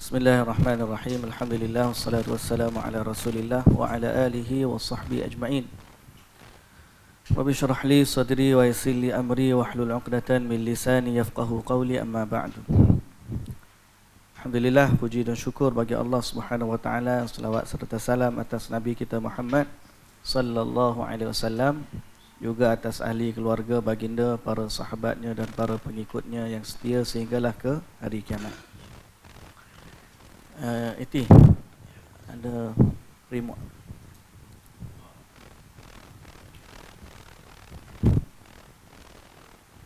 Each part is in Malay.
Bismillahirrahmanirrahim. Alhamdulillah wassalatu wassalamu ala Rasulillah wa ala alihi wa sahbihi ajma'in. Rabbi syrah li sadri wa yassir li amri wa hlul 'uqdatan min lisani yafqahu qawli, amma ba'du. Alhamdulillah, puji dan syukur bagi Allah Subhanahu wa taala, selawat serta salam atas nabi kita Muhammad sallallahu alaihi wasallam, juga atas ahli keluarga baginda, para sahabatnya dan para pengikutnya yang setia sehinggalah ke hari kiamat. Itu ada remote.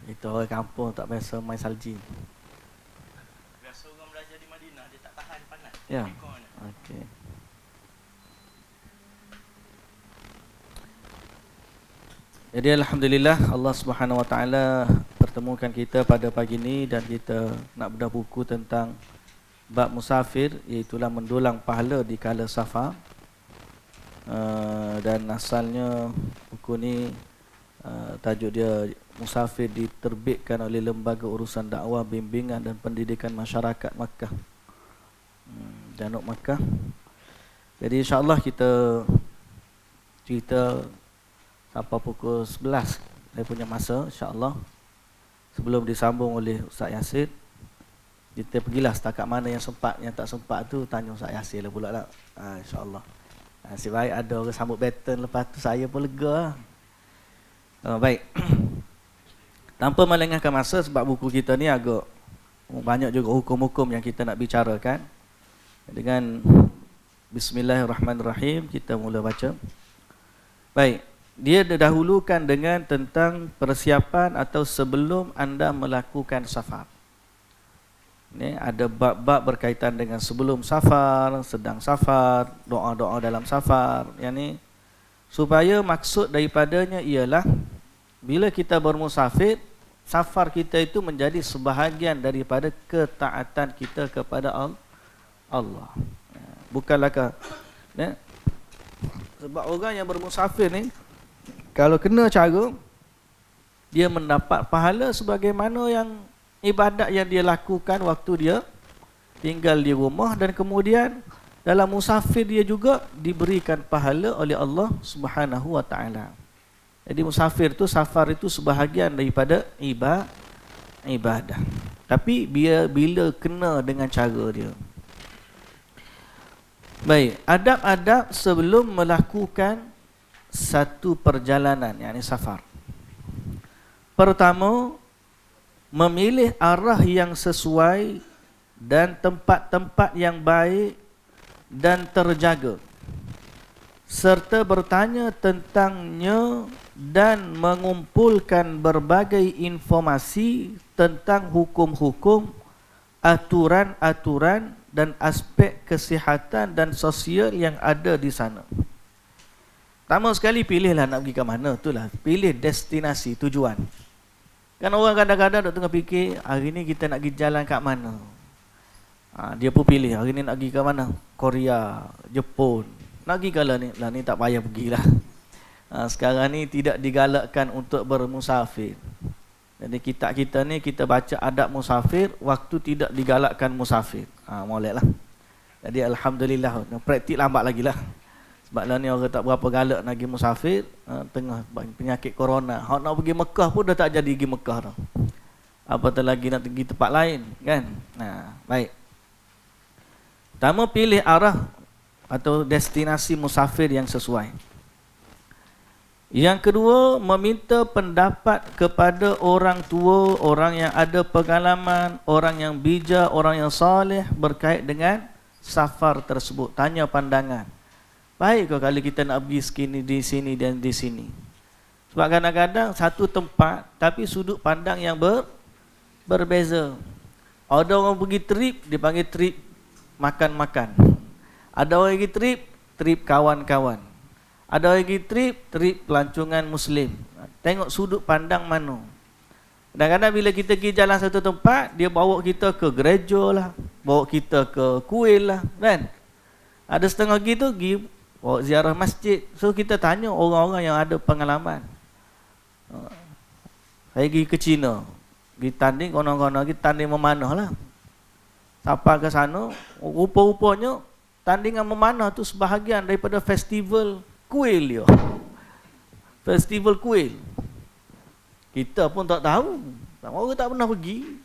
Itu orang kampung tak biasa main salji. Biasa orang belajar di Madinah, dia tak tahan panas. Ya. Okey. Jadi alhamdulillah Allah Subhanahu wa taala pertemukan kita pada pagi ini dan kita nak bedah buku tentang bab musafir, iaitu mendulang pahala di kala safar. Dan asalnya buku ni tajuk dia Musafir diterbitkan oleh Lembaga Urusan Dakwah, Bimbingan dan Pendidikan Masyarakat Makkah, Janub Makkah. Jadi insya-Allah kita cerita sampai pukul 11 saya punya masa, insya-Allah, sebelum disambung oleh Ustaz Yasir. Kita pergilah setakat mana yang sempat, yang tak sempat tu tanya Ustaz Yasir lah pula lah. InsyaAllah. Nasib baik ada orang sambut baton, lepas tu saya pun lega. Baik. Tanpa melengahkan masa, sebab buku kita ni agak banyak juga hukum-hukum yang kita nak bicarakan. Dengan Bismillahirrahmanirrahim kita mula baca. Baik. Dia didahulukan dengan tentang persiapan atau sebelum anda melakukan safar. Ni ada bab-bab berkaitan dengan sebelum safar, sedang safar, doa-doa dalam safar. Yang ni supaya maksud daripadanya ialah bila kita bermusafir, safar kita itu menjadi sebahagian daripada ketaatan kita kepada Allah. Bukanlah ya? Sebab orang yang bermusafir ni kalau kena cara, dia mendapat pahala sebagaimana yang ibadat yang dia lakukan waktu dia tinggal di rumah, dan kemudian dalam musafir dia juga diberikan pahala oleh Allah Subhanahu wa taala. Jadi musafir tu, safar itu sebahagian daripada ibadah. Tapi bila kena dengan cara dia. Baik, adab-adab sebelum melakukan satu perjalanan, yakni safar. Pertama, memilih arah yang sesuai dan tempat-tempat yang baik dan terjaga, serta bertanya tentangnya dan mengumpulkan berbagai informasi tentang hukum-hukum, aturan-aturan dan aspek kesihatan dan sosial yang ada di sana. Pertama sekali, pilihlah nak pergi ke mana, itulah, pilih destinasi, tujuan. Kan orang kadang-kadang duk tengah fikir, hari ni kita nak pergi jalan kat mana. Dia pun pilih, hari ni nak pergi ke mana? Korea, Jepun. Nak pergi ke lah ni tak payah pergilah. Sekarang ni tidak digalakkan untuk bermusafir. Jadi kita ni kita baca adab musafir, waktu tidak digalakkan musafir. Molek lah. Jadi alhamdulillah, praktik lambat lagi lah. Sebab lah ni orang tak berapa galak nak pergi musafir, tengah penyakit corona. Hak nak pergi Mekah pun dah tak jadi pergi Mekah dah. Apatah lagi nak pergi tempat lain, kan? Baik. Pertama, pilih arah atau destinasi musafir yang sesuai. Yang kedua, meminta pendapat kepada orang tua, orang yang ada pengalaman, orang yang bijak, orang yang soleh berkait dengan safar tersebut. Tanya pandangan. Baik kau kalau kita nak pergi sekini, di sini dan di sini. Sebab kadang-kadang satu tempat tapi sudut pandang yang berbeza. Ada orang pergi trip, dipanggil trip makan-makan. Ada orang pergi trip kawan-kawan. Ada orang pergi trip pelancongan Muslim. Tengok sudut pandang mana. Kadang-kadang bila kita pergi jalan satu tempat, dia bawa kita ke gereja lah, bawa kita ke kuil lah, kan? Ada setengah gitu pergi bawa ziarah masjid. So kita tanya orang-orang yang ada pengalaman. Saya pergi ke China, pergi tanding, konon-konon pergi tanding memanah lah. Sampai ke sana, rupa-rupanya tandingan memanah tu sebahagian daripada festival kuil dia. Festival kuil. Kita pun tak tahu. Orang tak pernah pergi.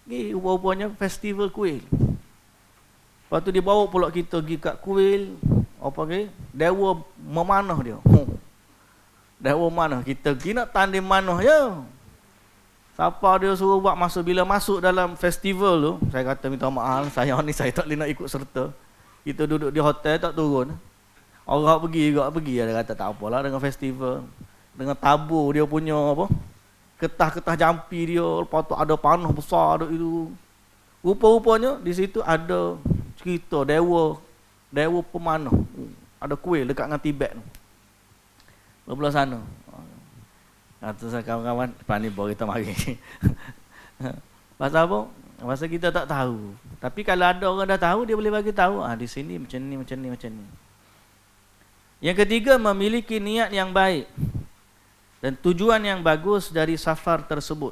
Ni rupa-rupanya festival kuil. Lepas tu dia bawa pula kita pergi kat kuil. Apa ke? Dewa memanah dia. Dewa manah. Kita pergi nak tanding manah je. Siapa dia suruh buat masa bila masuk dalam festival tu, saya kata minta maaf, saya ni saya tak boleh nak ikut serta. Kita duduk di hotel tak turun. Orang pergi juga pergi, dia kata tak apalah dengan festival. Dengan tabur dia punya apa? Ketah-ketah jampi dia, lepas tu ada panah besar ada itu. Rupa-rupanya di situ ada cerita dewa pemanah. Ada kuil dekat dengan Tibet tu. Belah sana. Kata saya kawan-kawan, depan ni bawa kita mari. Pasal apa? Pasal kita tak tahu. Tapi kalau ada orang dah tahu, dia boleh bagi tahu. Di sini macam ni, macam ni, macam ni. Yang ketiga, memiliki niat yang baik dan tujuan yang bagus dari safar tersebut.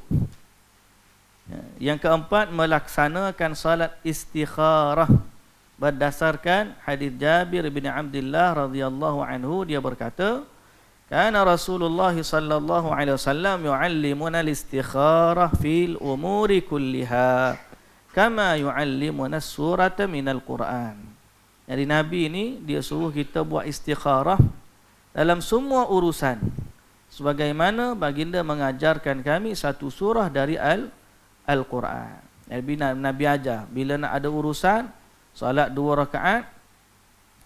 Yang keempat, melaksanakan salat istikharah berdasarkan hadis Jabir bin Abdullah radhiyallahu anhu. Dia berkata, kana Rasulullah sallallahu alaihi wasallam yu'allimuna al-istikharah fil umuri kulliha kama yu'allimuna as-surata minal Quran. Jadi Nabi ini dia suruh kita buat istikharah dalam semua urusan. Sebagaimana baginda mengajarkan kami satu surah dari Al-Quran. Nabi ajar bila nak ada urusan salat 2 rakaat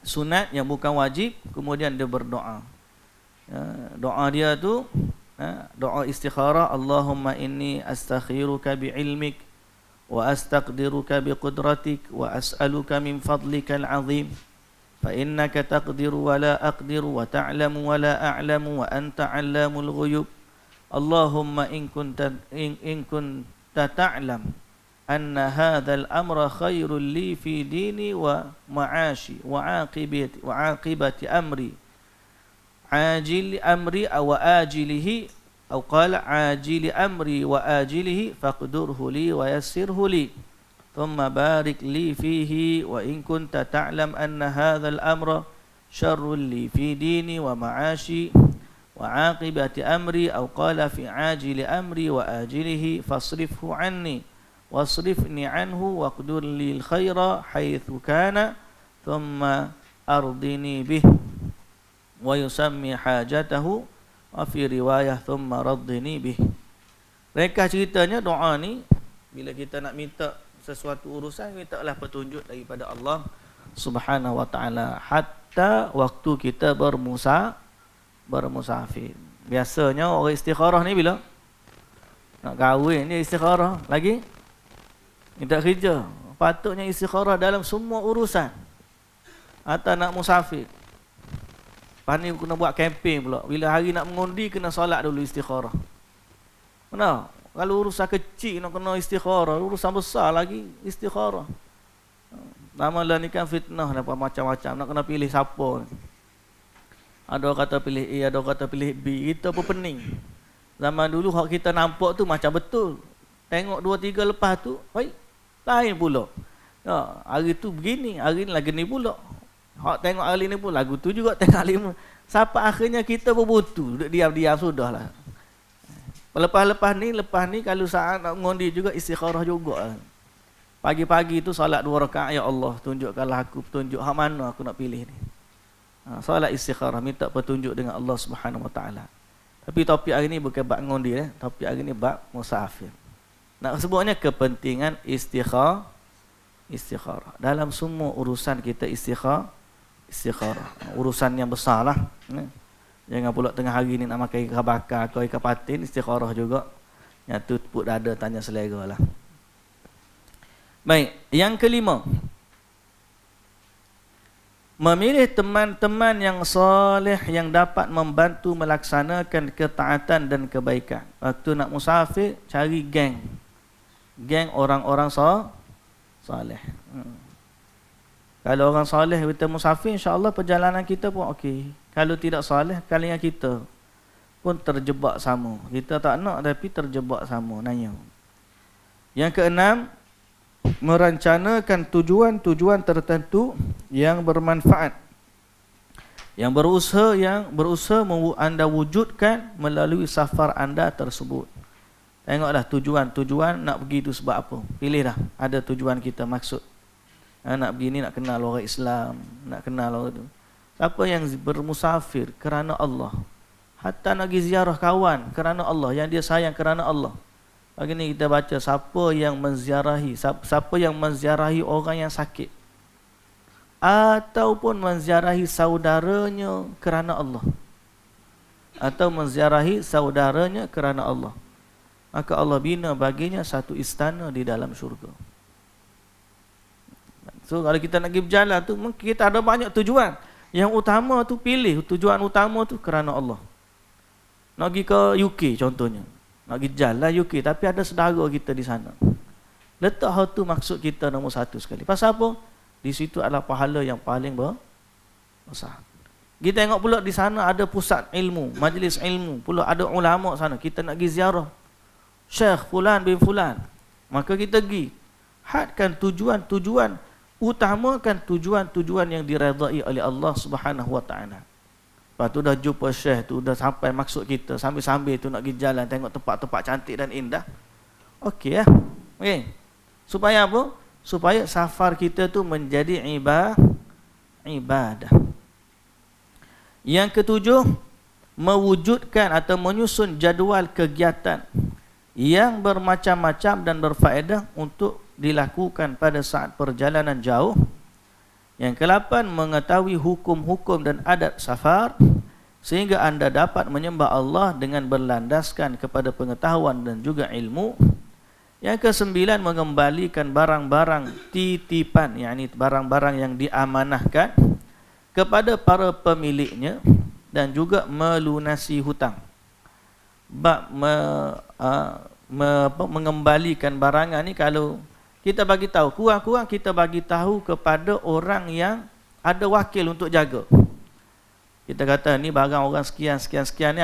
sunat yang bukan wajib, kemudian dia berdoa. Doa dia tu doa istikharah, Allahumma inni astakhiruka bi'ilmik wa astaqdiruka biqudratik wa as'aluka min fadlikal azim fa innaka taqdiru wa la aqdiru wa ta'lamu wa la a'lamu wa anta 'allamul ghuyub. Allahumma in kunta ta'lam anna hadzal amra khairul li fi dini wa ma'ashi wa 'aqibati amri ajil amri wa ajilihi atau qala ajili amri wa ajilihi faqdurhu li wa yassirhu li thumma barik li fihi wa in kunta ta'lam anna hadzal amra syarrul li fi dini wa ma'ashi wa aqibati amri atau qala fi ajili amri wa ajilihi fasrifhu anni wasrifni anhu waqdur li al-khaira haitsu kana thumma ardini bih wa yusammi hajatahu wa fi riwayah thumma raddini bih. Mereka ceritanya doa ni bila kita nak minta sesuatu urusan, mintalah petunjuk daripada Allah Subhanahu wa taala hatta waktu kita bermusafir. Biasanya orang istikharah ni bila nak kahwin ni istikharah, lagi minta kerja. Patutnya istikharah dalam semua urusan. Atau nak musafir. Lepas ni kena buat kempen pula. Bila hari nak mengundi, kena solat dulu istikharah. Mana? Kalau urusan kecil nak kena istikharah, urusan besar lagi istikharah. Namalah ni kan fitnah dapat macam-macam. Nak kena pilih siapa. Ada orang kata pilih A, ada orang kata pilih B. Itu pun pening. Zaman dulu hak kita nampak tu macam betul. Tengok 2-3 lepas tu, lain pula. Hari tu begini, hari ni lagi ni pula. Hak tengok hari ni pun lagu tu juga tengok hari ni. Sampai akhirnya kita berbutu, duduk diam-diam sudahlah. Lepas ni kalau saat nak mengundi juga istikharah juga. Pagi-pagi tu salat 2 rakaat, ya Allah tunjukkanlah aku petunjuk hak mana aku nak pilih ni. Salat istikharah, minta petunjuk dengan Allah Subhanahu wa taala. Tapi topik hari ni bukan bab mengundi, topik hari ni bab musafir. Nak sebutnya kepentingan istikharah. Dalam semua urusan kita istikharah. Urusan yang besar lah. Jangan pula tengah hari ni nak makan ikan bakar atau ikan patin, istikharah juga. Yang tu put dada tanya selera lah. Baik, yang kelima. Memilih teman-teman yang soleh yang dapat membantu melaksanakan ketaatan dan kebaikan. Waktu nak musafir, cari geng. Geng orang-orang soleh. Kalau orang soleh kita musafir, insya-Allah perjalanan kita pun okey. Kalau tidak soleh, kalian kita pun terjebak sama. Kita tak nak tapi terjebak sama, nanya. Yang keenam, merencanakan tujuan-tujuan tertentu yang bermanfaat, yang berusaha anda wujudkan melalui safar anda tersebut. Tengoklah tujuan nak pergi itu sebab apa. Pilih dah, ada tujuan kita maksud. Nak pergi ni nak kenal orang Islam, nak kenal orang tu. Siapa yang bermusafir kerana Allah, hatta nak pergi ziarah kawan kerana Allah, yang dia sayang kerana Allah. Pagi ni kita baca siapa yang menziarahi orang yang sakit ataupun menziarahi saudaranya kerana Allah, atau menziarahi saudaranya kerana Allah, maka Allah bina baginya satu istana di dalam syurga. So kalau kita nak pergi berjalan tu, mungkin kita ada banyak tujuan. Yang utama tu pilih tujuan utama tu kerana Allah. Nak pergi ke UK contohnya, nak pergi jalan UK, tapi ada saudara kita di sana. Letak hal tu maksud kita nombor satu sekali. Pasal apa? Di situ adalah pahala yang paling besar. Kita tengok pula di sana ada pusat ilmu, majlis ilmu, pula ada ulama sana. Kita nak pergi ziarah Syekh Fulan bin Fulan, maka kita pergi. Hadkan tujuan-tujuan, utamakan tujuan-tujuan yang diredai oleh Allah Subhanahu wa taala. Lepas tu dah jumpa Syekh tu, dah sampai maksud kita, sambil-sambil tu nak pergi jalan tengok tempat-tempat cantik dan indah. Okey lah. Okey. Supaya apa? Supaya safar kita tu menjadi ibadah. Yang ketujuh, mewujudkan atau menyusun jadual kegiatan yang bermacam-macam dan berfaedah untuk dilakukan pada saat perjalanan jauh. Yang ke-8, mengetahui hukum-hukum dan adat safar sehingga anda dapat menyembah Allah dengan berlandaskan kepada pengetahuan dan juga ilmu. Yang ke-9, mengembalikan barang-barang titipan, yakni barang-barang yang diamanahkan kepada para pemiliknya, dan juga melunasi hutang. Mengembalikan barangan ni, kalau kita bagi tahu, kurang-kurang kita bagi tahu kepada orang yang ada wakil untuk jaga. Kita kata ni barang orang sekian ni.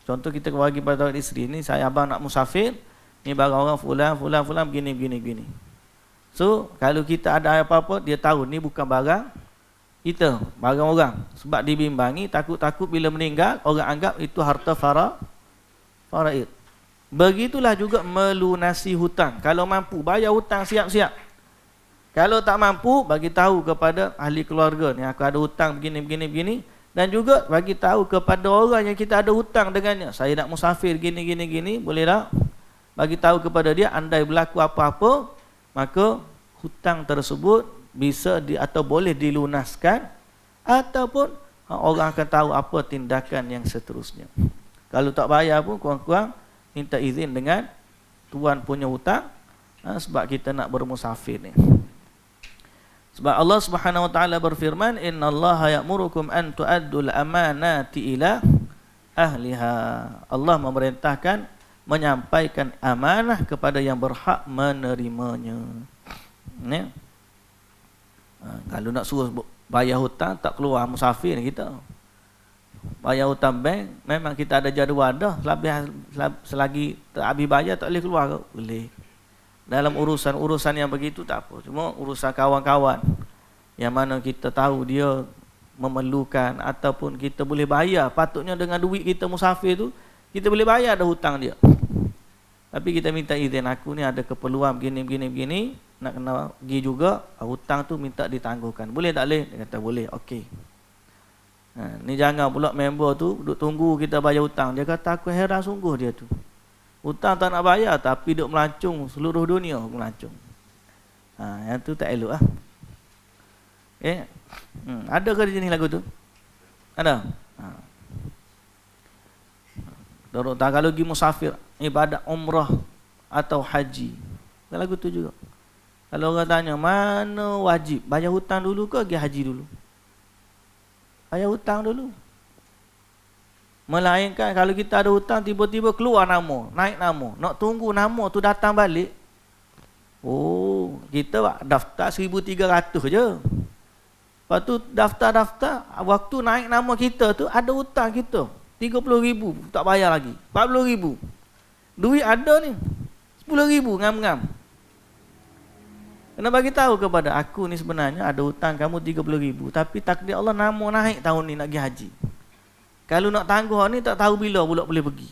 Contoh kita bagi pada isteri ni, saya abang nak musafir, ni barang orang fulan begini. So kalau kita ada apa-apa, dia tahu ni bukan barang kita, barang orang. Sebab dibimbangi, takut-takut bila meninggal orang anggap itu harta faraid. Begitulah juga melunasi hutang. Kalau mampu bayar hutang, siap-siap. Kalau tak mampu, bagi tahu kepada ahli keluarga ni, aku ada hutang begini. Dan juga bagi tahu kepada orang yang kita ada hutang dengannya, saya nak musafir gini, boleh tak? Bagi tahu kepada dia, andai berlaku apa-apa, maka hutang tersebut bisa atau boleh dilunaskan, ataupun orang akan tahu apa tindakan yang seterusnya. Kalau tak bayar pun, kurang-kurang minta izin dengan tuan punya hutang, sebab kita nak bermusafir ni. Sebab Allah Subhanahu wa taala berfirman, innallaha ya'murukum an tu'addul amanati ila ahliha. Allah memerintahkan menyampaikan amanah kepada yang berhak menerimanya. Ni. Kalau nak suruh bayar hutang, tak keluar musafir kita. Bayar hutang bank, memang kita ada jadual dah. Selagi tak habis bayar, tak boleh keluar ke? Boleh. Dalam urusan yang begitu tak apa. Cuma urusan kawan-kawan yang mana kita tahu dia memerlukan, ataupun kita boleh bayar, patutnya dengan duit kita musafir tu, kita boleh bayar dah hutang dia. Tapi kita minta izin, aku ni ada keperluan begini, nak kena pergi juga, hutang tu minta ditangguhkan. Boleh tak boleh? Dia kata boleh, okey. Ni jangan pula member tu duduk tunggu kita bayar hutang. Dia kata aku heran sungguh dia tu. Hutang tak nak bayar, tapi duduk melancung seluruh dunia melancung. Yang tu tak elok lah. Ada ke jenis lagu tu? Ada? Kalau pergi musafir, ibadat umrah atau haji, lagu tu juga. Kalau orang tanya mana wajib, bayar hutang dulu ke pergi haji dulu? Bayar hutang dulu. Melainkan kalau kita ada hutang, tiba-tiba keluar nama, naik nama, nak tunggu nama tu datang balik. Oh, kita daftar 1,300 je. Lepas tu daftar, waktu naik nama kita tu ada hutang kita 30,000, tak bayar lagi. 40,000. Duit ada ni 10,000 ngam-ngam. Kena bagi tahu kepada aku ni sebenarnya ada hutang kamu 30,000, tapi takdir Allah nama naik tahun ni nak pergi haji. Kalau nak tangguh ni tak tahu bila pula boleh pergi.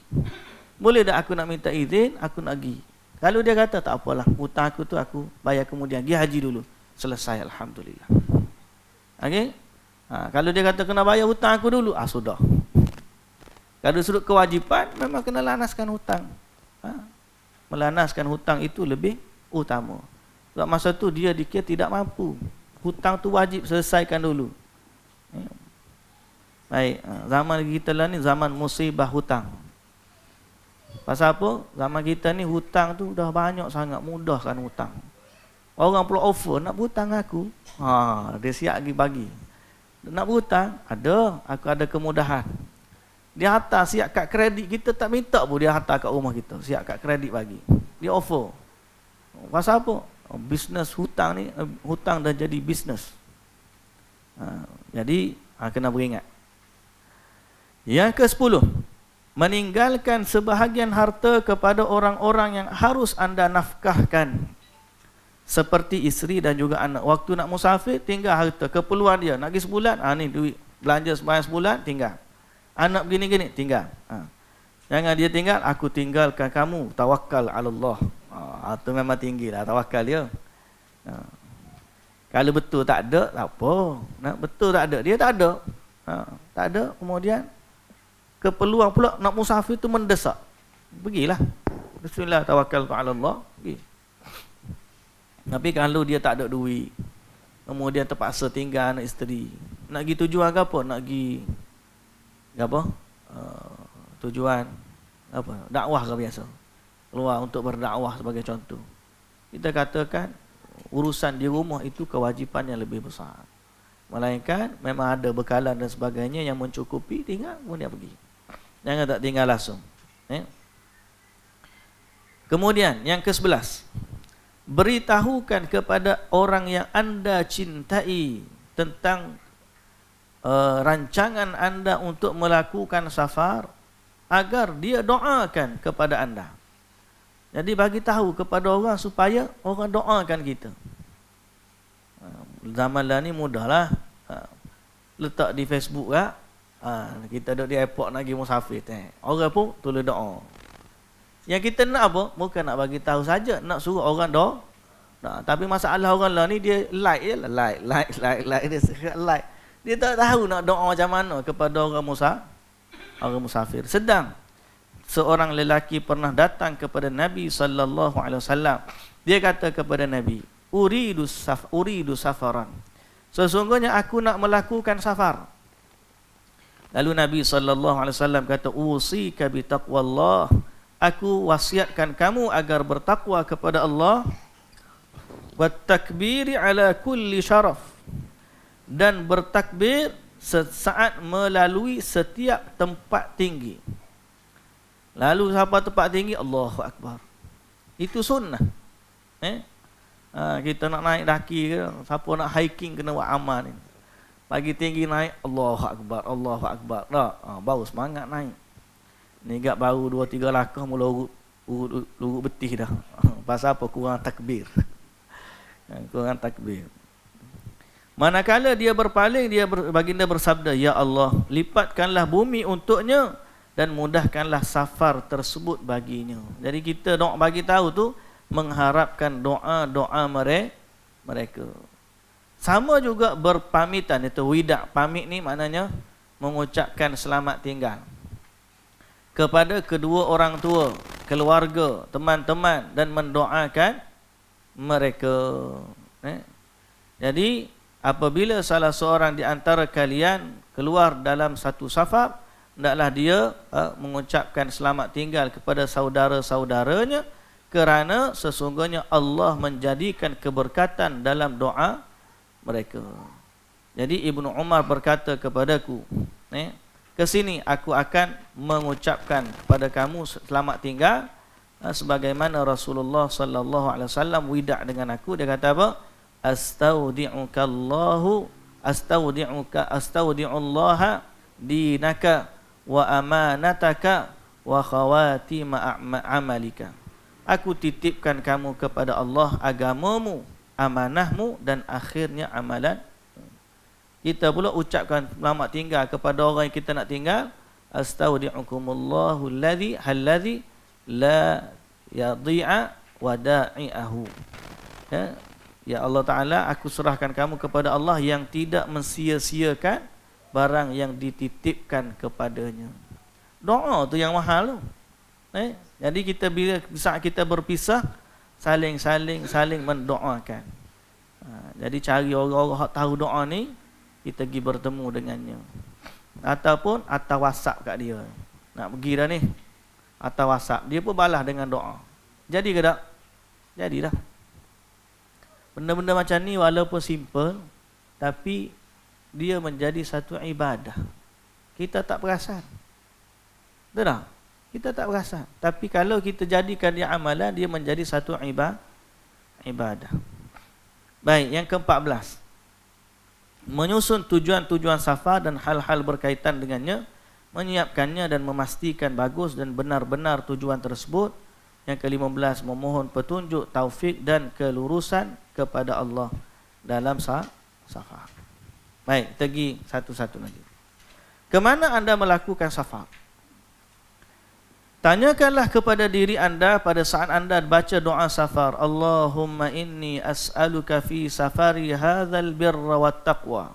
Boleh tak aku nak minta izin, aku nak pergi. Kalau dia kata tak apalah, hutang aku tu aku bayar kemudian, pergi haji dulu. Selesai, alhamdulillah. Okey? Kalau dia kata kena bayar hutang aku dulu, sudah. Kalau sudut kewajipan, memang kena lanaskan hutang. Melanaskan hutang itu lebih utama. Sebab masa tu dia dikira tidak mampu. Hutang tu wajib selesaikan dulu. Baik, zaman kita lah ni zaman musibah hutang. Pasal apa? Zaman kita ni hutang tu dah banyak sangat, mudahkan hutang. Orang pula offer nak berhutang aku. Dia siap pergi bagi. Nak berhutang, aku ada kemudahan. Dia hantar siap kad kredit, kita tak minta pun dia hantar kat rumah kita. Siap kad kredit bagi. Dia offer. Pasal apa? Bisnes hutang ni, hutang dah jadi bisnes. Jadi, kena beringat. Yang ke-10, meninggalkan sebahagian harta kepada orang-orang yang harus anda nafkahkan. Seperti isteri dan juga anak. Waktu nak musafir, tinggal harta. Keperluan dia, nak pergi sebulan, ni duit. Belanja sembahyang sebulan, tinggal. Anak begini-gini, tinggal. Jangan dia tinggal, aku tinggalkan kamu. Tawakal ala Allah. Itu memang tinggi lah, tawakal dia. Kalau betul tak ada, tak apa. Betul tak ada, dia tak ada. Tak ada, kemudian keperluan pula nak musafir tu mendesak. Pergilah. Bismillah, tawakal ala Allah. Pergi. Tapi kalau dia tak ada duit, kemudian terpaksa tinggal anak isteri, nak pergi tujuan ke apa? Nak pergi apa? Tujuan apa? Dakwah ke biasa? Keluar untuk berdakwah sebagai contoh. Kita katakan urusan di rumah itu kewajipan yang lebih besar. Melainkan memang ada bekalan dan sebagainya yang mencukupi, tinggal kemudian pergi. Jangan tak tinggal langsung. Kemudian yang ke-11, beritahukan kepada orang yang anda cintai tentang rancangan anda untuk melakukan safar agar dia doakan kepada anda. Jadi bagi tahu kepada orang supaya orang doakan kita. Zaman lah ni mudahlah. Letak di Facebook lah. Kita duduk di airport nak pergi musafir. Orang pun tulis doa. Yang kita nak apa? Bukan nak bagi tahu saja, nak suruh orang doa. Tapi masalah orang lah ni dia like je lah. Like. Dia suka like. Dia tak tahu nak doa macam mana kepada orang musafir. Sedang seorang lelaki pernah datang kepada Nabi SAW. Dia kata kepada Nabi, uridu safaran. Sesungguhnya aku nak melakukan safar. Lalu Nabi SAW kata, usika bi taqwallah. Aku wasiatkan kamu agar bertakwa kepada Allah. Wa takbiri ala kulli syaraf. Dan bertakbir saat melalui setiap tempat tinggi. Lalu siapa tempat tinggi? Allahu Akbar. Itu sunnah. Kita nak naik daki ke, siapa nak hiking kena buat amal ni. Pagi tinggi naik, Allahu Akbar, Allahu Akbar. Baru semangat naik. Ni gak baru 2-3 langkah mula urut betih dah. Pasal apa? Kurang takbir. Kurang takbir. Manakala dia berpaling, baginda bersabda, ya Allah, lipatkanlah bumi untuknya dan mudahkanlah safar tersebut baginya. Jadi kita doa bagi tahu tu mengharapkan doa-doa mereka. Sama juga berpamitan, itu wida. Pamit ni maknanya mengucapkan selamat tinggal kepada kedua orang tua, keluarga, teman-teman dan mendoakan mereka. Jadi apabila salah seorang di antara kalian keluar dalam satu safar, hendaklah dia mengucapkan selamat tinggal kepada saudara-saudaranya, kerana sesungguhnya Allah menjadikan keberkatan dalam doa mereka. Jadi Ibnu Umar berkata kepadaku, ke sini aku akan mengucapkan kepada kamu selamat tinggal sebagaimana Rasulullah sallallahu alaihi wasallam wida dengan aku. Dia kata apa? Astaudi'ullaha dinaka wa amanataka wa khawatima amalika. Aku titipkan kamu kepada Allah agamamu amanahmu dan akhirnya amalan. Kita pula ucapkan selamat tinggal kepada orang yang kita nak tinggal. Astaudi'ukumullahu alladhi la yadhi'a wada'i'ahu. Ya Allah Ta'ala, aku serahkan kamu kepada Allah yang tidak mensia-siakan barang yang dititipkan kepadanya. Doa tu yang mahal tu. Jadi kita bila saat kita berpisah, saling mendoakan. Jadi cari orang-orang yang tahu doa ni, kita pergi bertemu dengannya. Ataupun atas WhatsApp kat dia. Nak pergi dah ni, atas WhatsApp. Dia pun balas dengan doa. Jadi ke tak? Jadi dah. Benda-benda macam ni walaupun simple, tapi dia menjadi satu ibadah. Kita tak perasan. Betul tak? Kita tak perasan. Tapi kalau kita jadikan dia amalan, dia menjadi satu ibadah. Baik, yang ke-14. Menyusun tujuan-tujuan safar dan hal-hal berkaitan dengannya, menyiapkannya dan memastikan bagus dan benar-benar tujuan tersebut. Yang ke-15, memohon petunjuk, taufik dan kelurusan kepada Allah dalam safar. Baik, kita pergi satu-satu lagi. Kemana anda melakukan safar? Tanyakanlah kepada diri anda pada saat anda baca doa safar. Allahumma inni as'aluka fi safari hadzal birra wat taqwa.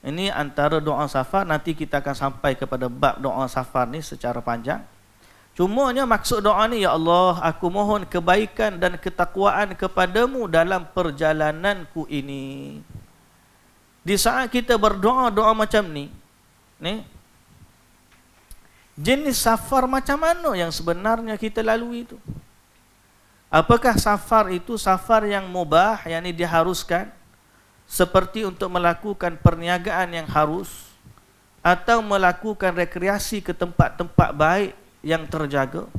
Ini antara doa safar. Nanti kita akan sampai kepada bab doa safar ni secara panjang. Cumanya maksud doa ni, ya Allah, aku mohon kebaikan dan ketakwaan kepadamu dalam perjalananku ini. Di saat kita berdoa-doa macam ni, jenis safar macam mana yang sebenarnya kita lalui itu? Apakah safar itu safar yang mubah, yang ini diharuskan, seperti untuk melakukan perniagaan yang harus, atau melakukan rekreasi ke tempat-tempat baik yang terjaga,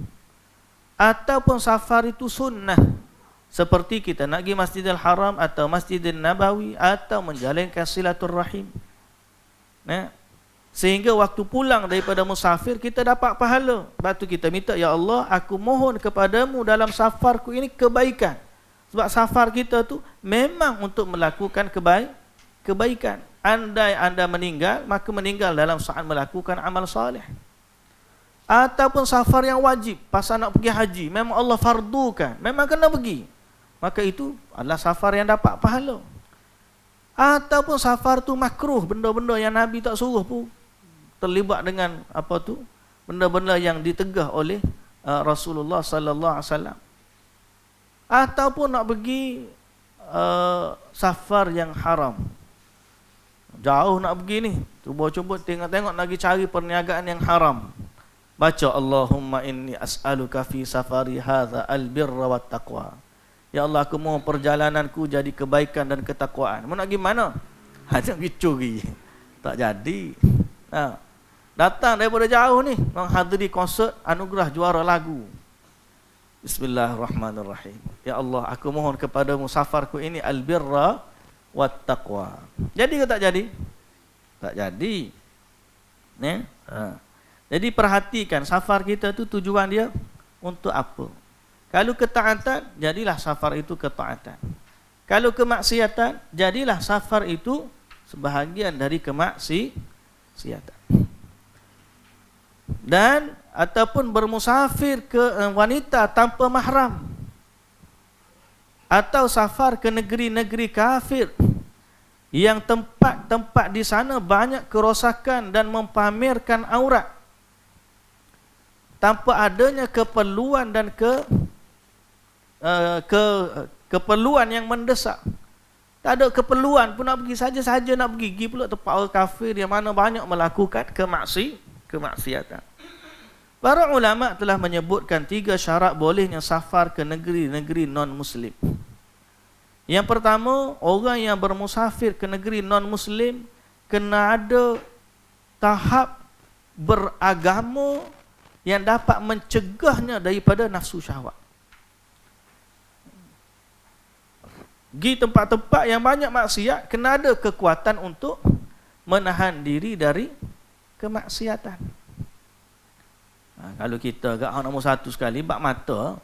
ataupun safar itu sunnah, seperti kita nak pergi Masjidil Haram atau Masjidil Nabawi, atau menjalankan silaturrahim. Sehingga waktu pulang daripada musafir kita dapat pahala. Sebab tu kita minta, ya Allah, aku mohon kepadamu dalam safarku ini kebaikan. Sebab safar kita tu memang untuk melakukan kebaikan. Andai anda meninggal, maka meninggal dalam saat melakukan amal soleh. Ataupun safar yang wajib, pasal nak pergi haji, memang Allah fardukan, memang kena pergi, maka itu adalah safar yang dapat pahala. Ataupun safar tu makruh, benda-benda yang Nabi tak suruh pun terlibat dengan apa tu, benda-benda yang ditegah oleh Rasulullah sallallahu alaihi wasallam. Ataupun nak pergi safar yang haram, jauh nak pergi ni, cuba-cuba tengok-tengok nak pergi cari perniagaan yang haram. Baca Allahumma inni as'aluka fi safari hadza albirra wat taqwa. Ya Allah, aku mohon perjalananku jadi kebaikan dan ketakwaan. Mau nak pergi mana? Hanya pergi curi. Tak jadi. Datang daripada jauh ni, menghadiri konsert anugerah juara lagu. Bismillahirrahmanirrahim. Ya Allah, aku mohon kepadamu safarku ini albirra wat taqwa. Jadi ke tak jadi? Tak jadi. Jadi perhatikan safar kita tu tujuan dia untuk apa. Kalau ketaatan, jadilah safar itu ketaatan. Kalau kemaksiatan, jadilah safar itu sebahagian dari kemaksiatan. Dan ataupun bermusafir ke wanita tanpa mahram, atau safar ke negeri-negeri kafir yang tempat-tempat di sana banyak kerosakan dan mempamerkan aurat, tanpa adanya keperluan dan keperluan yang mendesak. Tak ada keperluan pun nak pergi, saja-saja nak pergi pula tempat orang kafir yang mana banyak melakukan kemaksiatan. Para ulama telah menyebutkan 3 syarat bolehnya safar ke negeri-negeri non-muslim. Yang pertama, orang yang bermusafir ke negeri non-muslim kena ada tahap beragama yang dapat mencegahnya daripada nafsu syahwat. Pergi tempat-tempat yang banyak maksiat, kena ada kekuatan untuk menahan diri dari kemaksiatan. Kalau kita agak nombor 1 sekali, bak mata,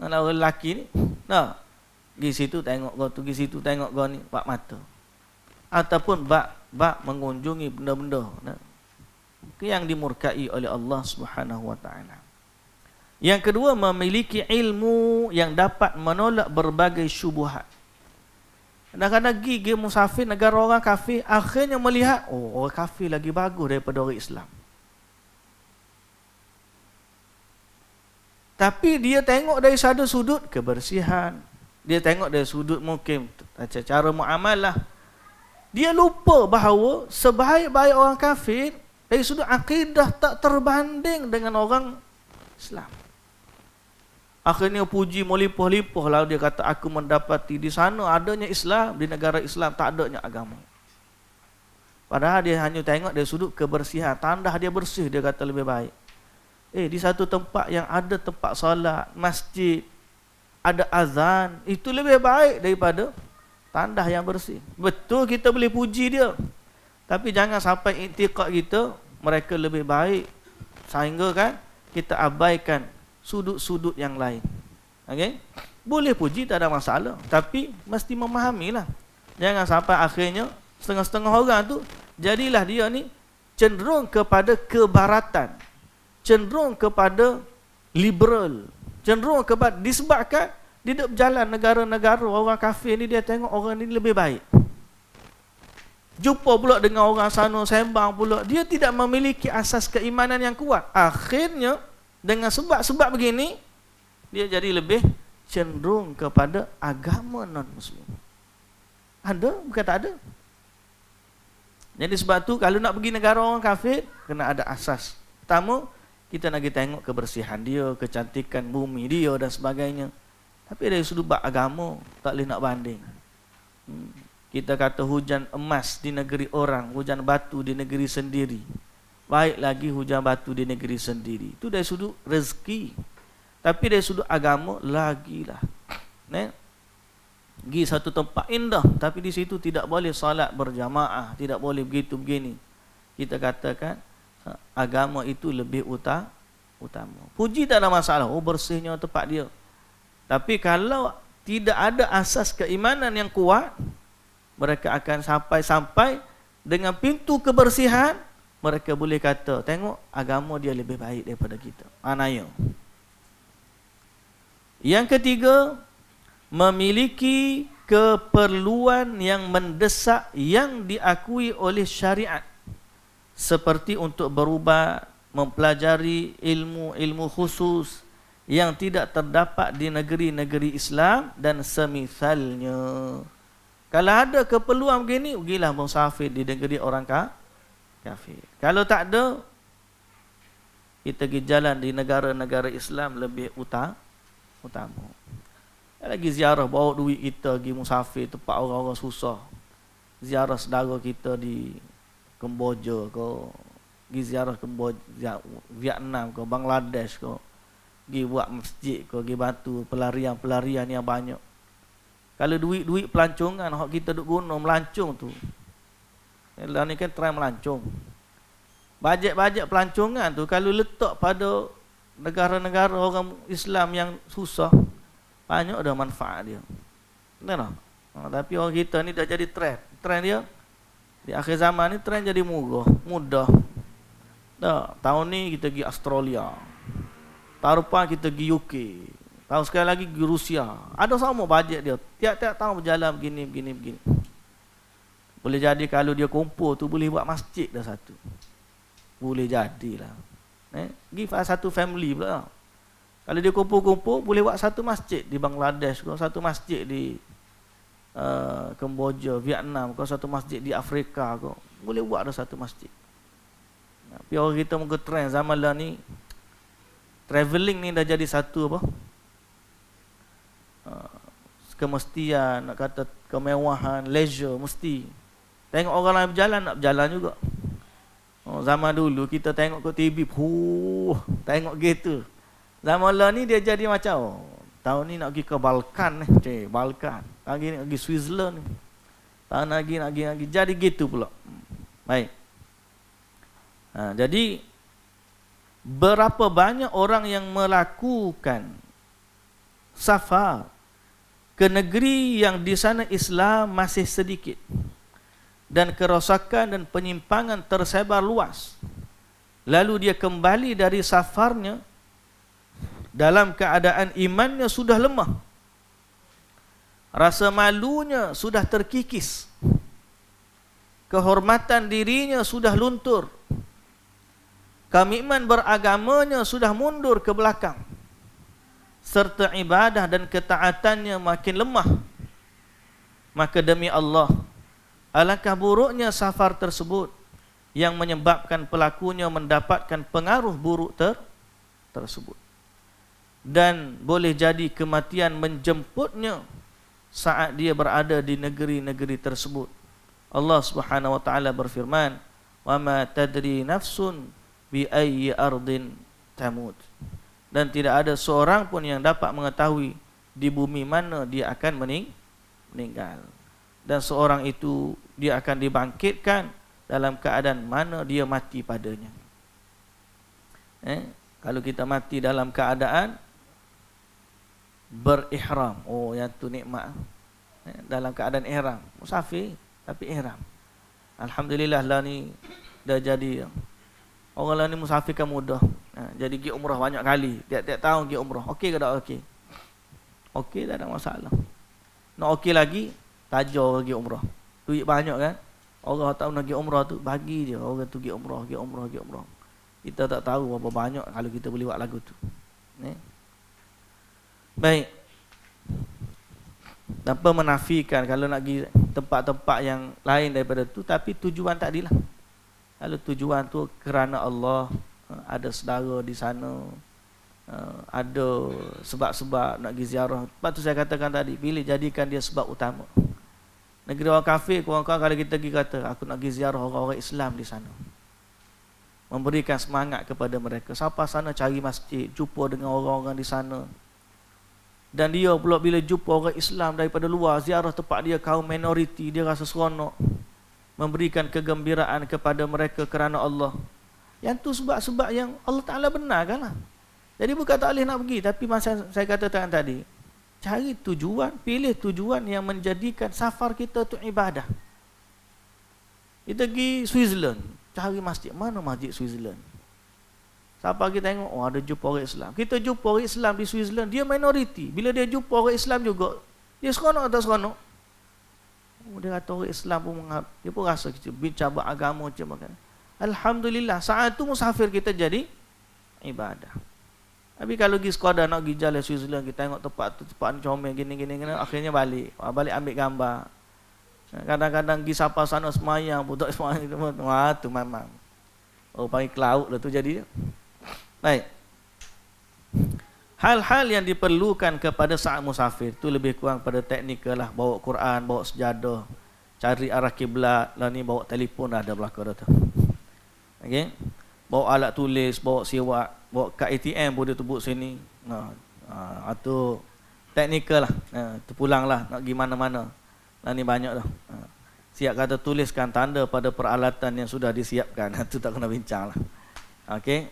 orang lelaki ni, Gi situ tengok kau tu, gi situ tengok kau ni, bak mata. Ataupun bak mengunjungi benda-benda yang dimurkai oleh Allah Subhanahu wa taala. Yang kedua, memiliki ilmu yang dapat menolak berbagai syubhat. Kadang-kadang pergi musafir negara orang kafir, akhirnya melihat, oh, orang kafir lagi bagus daripada orang Islam. Tapi dia tengok dari satu sudut kebersihan, dia tengok dari sudut mungkin cara muamalah. Dia lupa bahawa sebaik-baik orang kafir dari sudut akidah tak terbanding dengan orang Islam. Akhirnya puji melimpah-limpah lah, dia kata aku mendapati di sana adanya Islam, di negara Islam tak adanya agama. Padahal dia hanya tengok dari sudut kebersihan, tandah dia bersih, dia kata lebih baik. Di satu tempat yang ada tempat solat, masjid, ada azan, itu lebih baik daripada tandah yang bersih. Betul kita boleh puji dia, tapi jangan sampai iktiqad kita mereka lebih baik sehingga kan kita abaikan sudut-sudut yang lain. Okey? Boleh puji, tak ada masalah, tapi mesti memahamilah. Jangan sampai akhirnya setengah-setengah orang tu jadilah dia ni cenderung kepada kebaratan, cenderung kepada liberal, cenderung kepada disebabkan dia duduk berjalan negara-negara orang kafir ni, dia tengok orang ni lebih baik. Jumpa pula dengan orang sana sembang pula, dia tidak memiliki asas keimanan yang kuat. Akhirnya dengan sebab-sebab begini, dia jadi lebih cenderung kepada agama non-Muslim. Ada? Bukan tak ada. Jadi sebab tu kalau nak pergi negara orang kafir, kena ada asas. Pertama, kita nak tengok kebersihan dia, kecantikan bumi dia dan sebagainya. Tapi dari sudut agama, tak boleh nak banding. Kita kata hujan emas di negeri orang, hujan batu di negeri sendiri. Baik lagi hujan batu di negeri sendiri. Itu dari sudut rezeki. Tapi dari sudut agama, lagilah. Pergi satu tempat indah, tapi di situ tidak boleh salat berjamaah, tidak boleh begitu begini. Kita katakan agama itu lebih utama. Puji tak ada masalah, oh bersihnya tempat dia. Tapi kalau tidak ada asas keimanan yang kuat, mereka akan sampai dengan pintu kebersihan, mereka boleh kata, tengok agama dia lebih baik daripada kita. Anaya. Yang ketiga, memiliki keperluan yang mendesak yang diakui oleh syariat, seperti untuk berubat, mempelajari ilmu khusus yang tidak terdapat di negeri-negeri Islam dan semisalnya. Kalau ada keperluan begini, pergilah musafir di negeri orang kafir. Kalau tak ada, kita pergi jalan di negara-negara Islam lebih utama. Lagi ziarah, bawa duit kita pergi musafir tempat orang-orang susah. Ziarah saudara kita di Kemboja ke, pergi ziarah Kemboja, Vietnam ke, Bangladesh ke, pergi buat masjid ke, pergi bantu pelarian yang banyak. Kalau duit-duit pelancongan hak kita duk guna melancong tu, lah ni kan try melancong. Bajet-bajet pelancongan tu kalau letak pada negara-negara orang Islam yang susah, banyak dah manfaat dia. Betul tak? Tapi orang kita ni dah jadi trend dia di akhir zaman ni, trend jadi mudah. Tahun ni kita pergi Australia, tahun depan kita pergi UK, tahun sekali lagi pergi Rusia. Ada sama bajet dia, tiap-tiap tahun berjalan begini. Boleh jadi kalau dia kumpul tu boleh buat masjid dah satu. Boleh jadilah. Give satu family pula. Kalau dia kumpul-kumpul, boleh buat satu masjid di Bangladesh, satu masjid di Kemboja, Vietnam, satu masjid di Afrika, boleh buat ada satu masjid. Tapi orang kita muka trend zaman lah ni, travelling ni dah jadi satu apa? Kemestian, nak kata kemewahan, leisure, mesti. Tengok orang lain berjalan, nak berjalan juga. Zaman dulu kita tengok ke TV, tengok gitu. Zaman lah ni dia jadi macam, tahun ni nak pergi ke Balkan ni, Balkan. Lagi nak pergi Switzerland ni. Tahun lagi nak pergi, jadi gitu pula. Baik. Jadi berapa banyak orang yang melakukan safar ke negeri yang di sana Islam masih sedikit dan kerosakan dan penyimpangan tersebar luas. Lalu dia kembali dari safarnya dalam keadaan imannya sudah lemah, rasa malunya sudah terkikis, kehormatan dirinya sudah luntur, komitmen beragamanya sudah mundur ke belakang, serta ibadah dan ketaatannya makin lemah. Maka demi Allah, alangkah buruknya safar tersebut yang menyebabkan pelakunya mendapatkan pengaruh buruk tersebut. Dan boleh jadi kematian menjemputnya saat dia berada di negeri-negeri tersebut. Allah Subhanahu wa taala berfirman, "Wa ma tadri nafsun bi ayyi ardin tamut." Dan tidak ada seorang pun yang dapat mengetahui di bumi mana dia akan meninggal. Dan seorang itu dia akan dibangkitkan dalam keadaan mana dia mati padanya. Kalau kita mati dalam keadaan berihram, oh yang tu nikmat. Dalam keadaan ihram, musafir tapi ihram. Alhamdulillah lah ni dah jadi. Orang lah ni musafir kan mudah. Jadi pergi umrah banyak kali. Tiap-tiap tahun pergi umrah. Okey ke tak okey? Okey, tak ada masalah. Nak okey lagi, tajar pergi umrah. Duit banyak kan? Orang tak nak pergi umrah tu, bagi je. Orang tu pergi umrah. Kita tak tahu berapa banyak kalau kita boleh buat lagu tu. Baik. Tanpa menafikan kalau nak pergi tempat-tempat yang lain daripada tu, tapi tujuan tadilah. Kalau tujuan tu kerana Allah, ada saudara di sana, ada sebab-sebab nak pergi ziarah. Sebab tu saya katakan tadi, pilih jadikan dia sebab utama. Negeri orang kafir, kawan-kawan, kalau kita pergi kata aku nak pergi ziarah orang-orang Islam di sana, memberikan semangat kepada mereka. Sampai sana cari masjid, jumpa dengan orang-orang di sana. Dan dia pula bila jumpa orang Islam daripada luar, ziarah tempat dia kaum minoriti, dia rasa seronok, memberikan kegembiraan kepada mereka kerana Allah. Yang tu sebab-sebab yang Allah Ta'ala benarkanlah. Jadi bukan tak boleh nak pergi, tapi masa saya katakan tadi, cari tujuan, pilih tujuan yang menjadikan safar kita tu ibadah. Kita pergi Switzerland, cari masjid. Mana masjid Switzerland? Siapa kita tengok, oh ada jumpa orang Islam. Kita jumpa orang Islam di Switzerland, dia minoriti. Bila dia jumpa orang Islam juga, dia seronok atau seronok? Oh, dia kata orang Islam pun dia pun rasa kita bincang beragama macam mana. Alhamdulillah, saat tu musafir kita jadi ibadah. Tapi kalau pergi sekadar nak pergi jalan Switzerland, kita tengok tempat tu, tempat ni comel gini-gini, akhirnya balik ambil gambar. Kadang-kadang pergi sapa sana semayang, budak semayang, wah tu memang. Oh panggil cloud lah tu jadi. Baik. Hal-hal yang diperlukan kepada saat musafir tu lebih kurang pada teknikal lah. Bawa Quran, bawa sejadah, cari arah kiblat, lah ni bawa telefon dah ada belakang dah tu. Okey. Bawa alat tulis, bawa siwak, bawa kad ATM pun dia tebuk sini. Itu teknikal lah. Terpulang lah nak pergi mana-mana. Lah ni banyak dah. Siap kata tuliskan tanda pada peralatan yang sudah disiapkan. Itu tak kena bincang lah. Okey.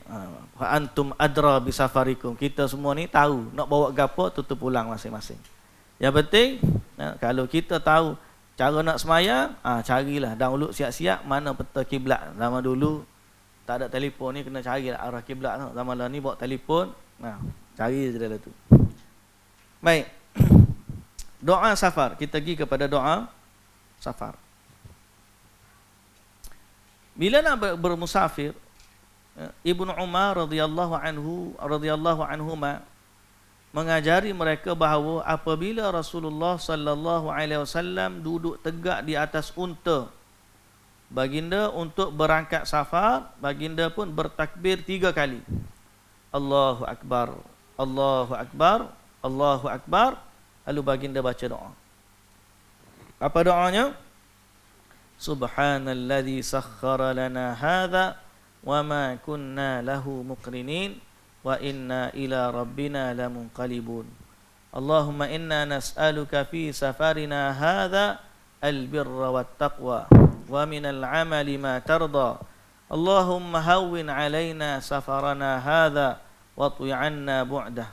Fa antum adra bi safarikum. Kita semua ni tahu nak bawa gapo tu terpulang masing-masing. Yang penting kalau kita tahu cara nak semayang, carilah download siap-siap mana peta kiblat. Zaman dulu tak ada telefon ni, kena carilah arah kiblat. Zaman ni bawa telefon, cari je dah tu. Baik. Doa safar. Kita pergi kepada doa safar. Bila nak bermusafir, Ibnu Umar radhiyallahu anhuma mengajari mereka bahawa apabila Rasulullah sallallahu alaihi wasallam duduk tegak di atas unta baginda untuk berangkat safar, baginda pun bertakbir 3 kali. Allahu akbar, Allahu akbar, Allahu akbar. Lalu baginda baca doa. Apa doanya? Subhanalladzi sakhkhara lana hadza wa ma kunna lahu muqrinin wa inna ila rabbina lamunqalibun. Allahumma inna nas'aluka fi safarina hadza albirra wattaqwa wa minal amali ma tarda. Allahumma hawwin alaina safarana hadza wa tu'anna bu'dah.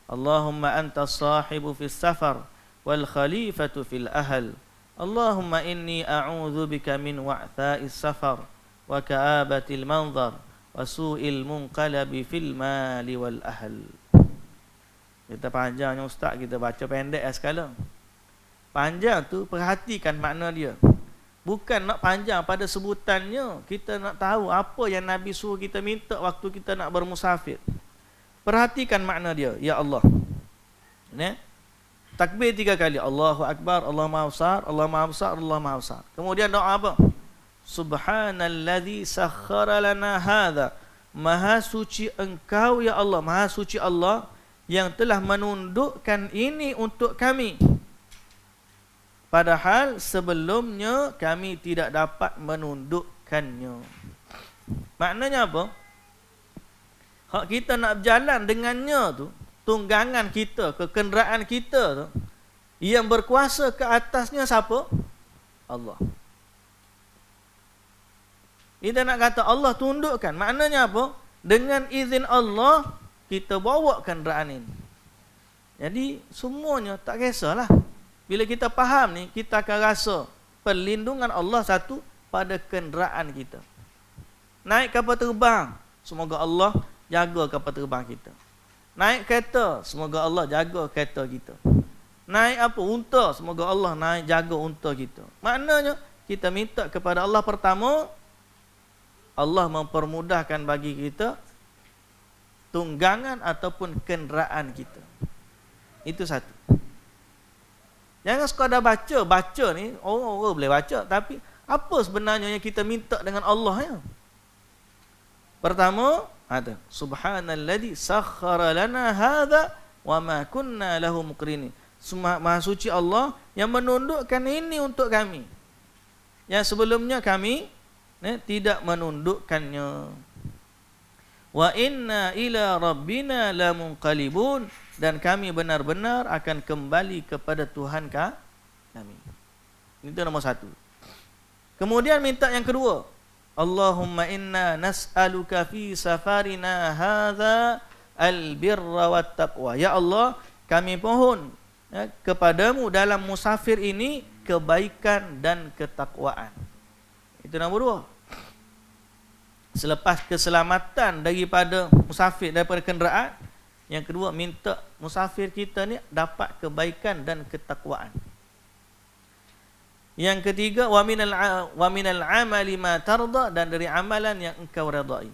Allahumma anta as-sahibu fis safar wal khalifatu fil ahl. Allahumma inni a'udzu bika min wa'tha'is safar wa ka'abatil manzar wa su'il munqalabi fil mali wal ahl. Kita panjangnya ustaz, kita baca pendek sekali. Panjang tu perhatikan makna dia. Bukan nak panjang pada sebutannya. Kita nak tahu apa yang Nabi suruh kita minta waktu kita nak bermusafir. Perhatikan makna dia. Ya Allah. Ni takbir 3 kali. Allahu Akbar, Allah Maha Besar, Allah Maha Besar, Allah Maha Besar. Kemudian doa apa? Subhanalladzi sakhkhara lana hadza. Maha suci Engkau ya Allah, Maha suci Allah yang telah menundukkan ini untuk kami. Padahal sebelumnya kami tidak dapat menundukkannya. Maknanya apa? Hak kita nak berjalan dengannya tu, tunggangan kita, kenderaan kita tu, yang berkuasa ke atasnya siapa? Allah. Kita nak kata Allah tundukkan. Maknanya apa? Dengan izin Allah, kita bawa kenderaan ini. Jadi semuanya tak kisahlah. Bila kita faham ni, kita akan rasa perlindungan Allah satu pada kenderaan kita. Naik kapal terbang, semoga Allah jaga kapal terbang kita. Naik kereta, semoga Allah jaga kereta kita. Naik apa? Unta, semoga Allah jaga unta kita. Maknanya kita minta kepada Allah pertama, Allah mempermudahkan bagi kita tunggangan ataupun kenderaan kita. Itu satu. Jangan sekadar baca ni, orang boleh baca, tapi apa sebenarnya yang kita minta dengan Allah ya? Pertama, ada subhanalladzi sakhkhara lana hadza wa ma kunna lahu muqrinin. Maha suci Allah yang menundukkan ini untuk kami. Yang sebelumnya kami tidak menundukkannya. Wa inna ila rabbina lamunqalibun, dan kami benar-benar akan kembali kepada Tuhan kami. Itu nombor 1. Kemudian minta yang kedua, Allahumma inna nas'aluka fi safarina hadza albirra wat taqwa. Ya Allah, kami mohon kepadamu dalam musafir ini kebaikan dan ketakwaan. Itu nombor 2. Selepas keselamatan daripada musafir, daripada kenderaan, yang kedua minta musafir kita ni dapat kebaikan dan ketakwaan. Yang ketiga, wa minal amali ma tarda, dan dari amalan yang engkau redai.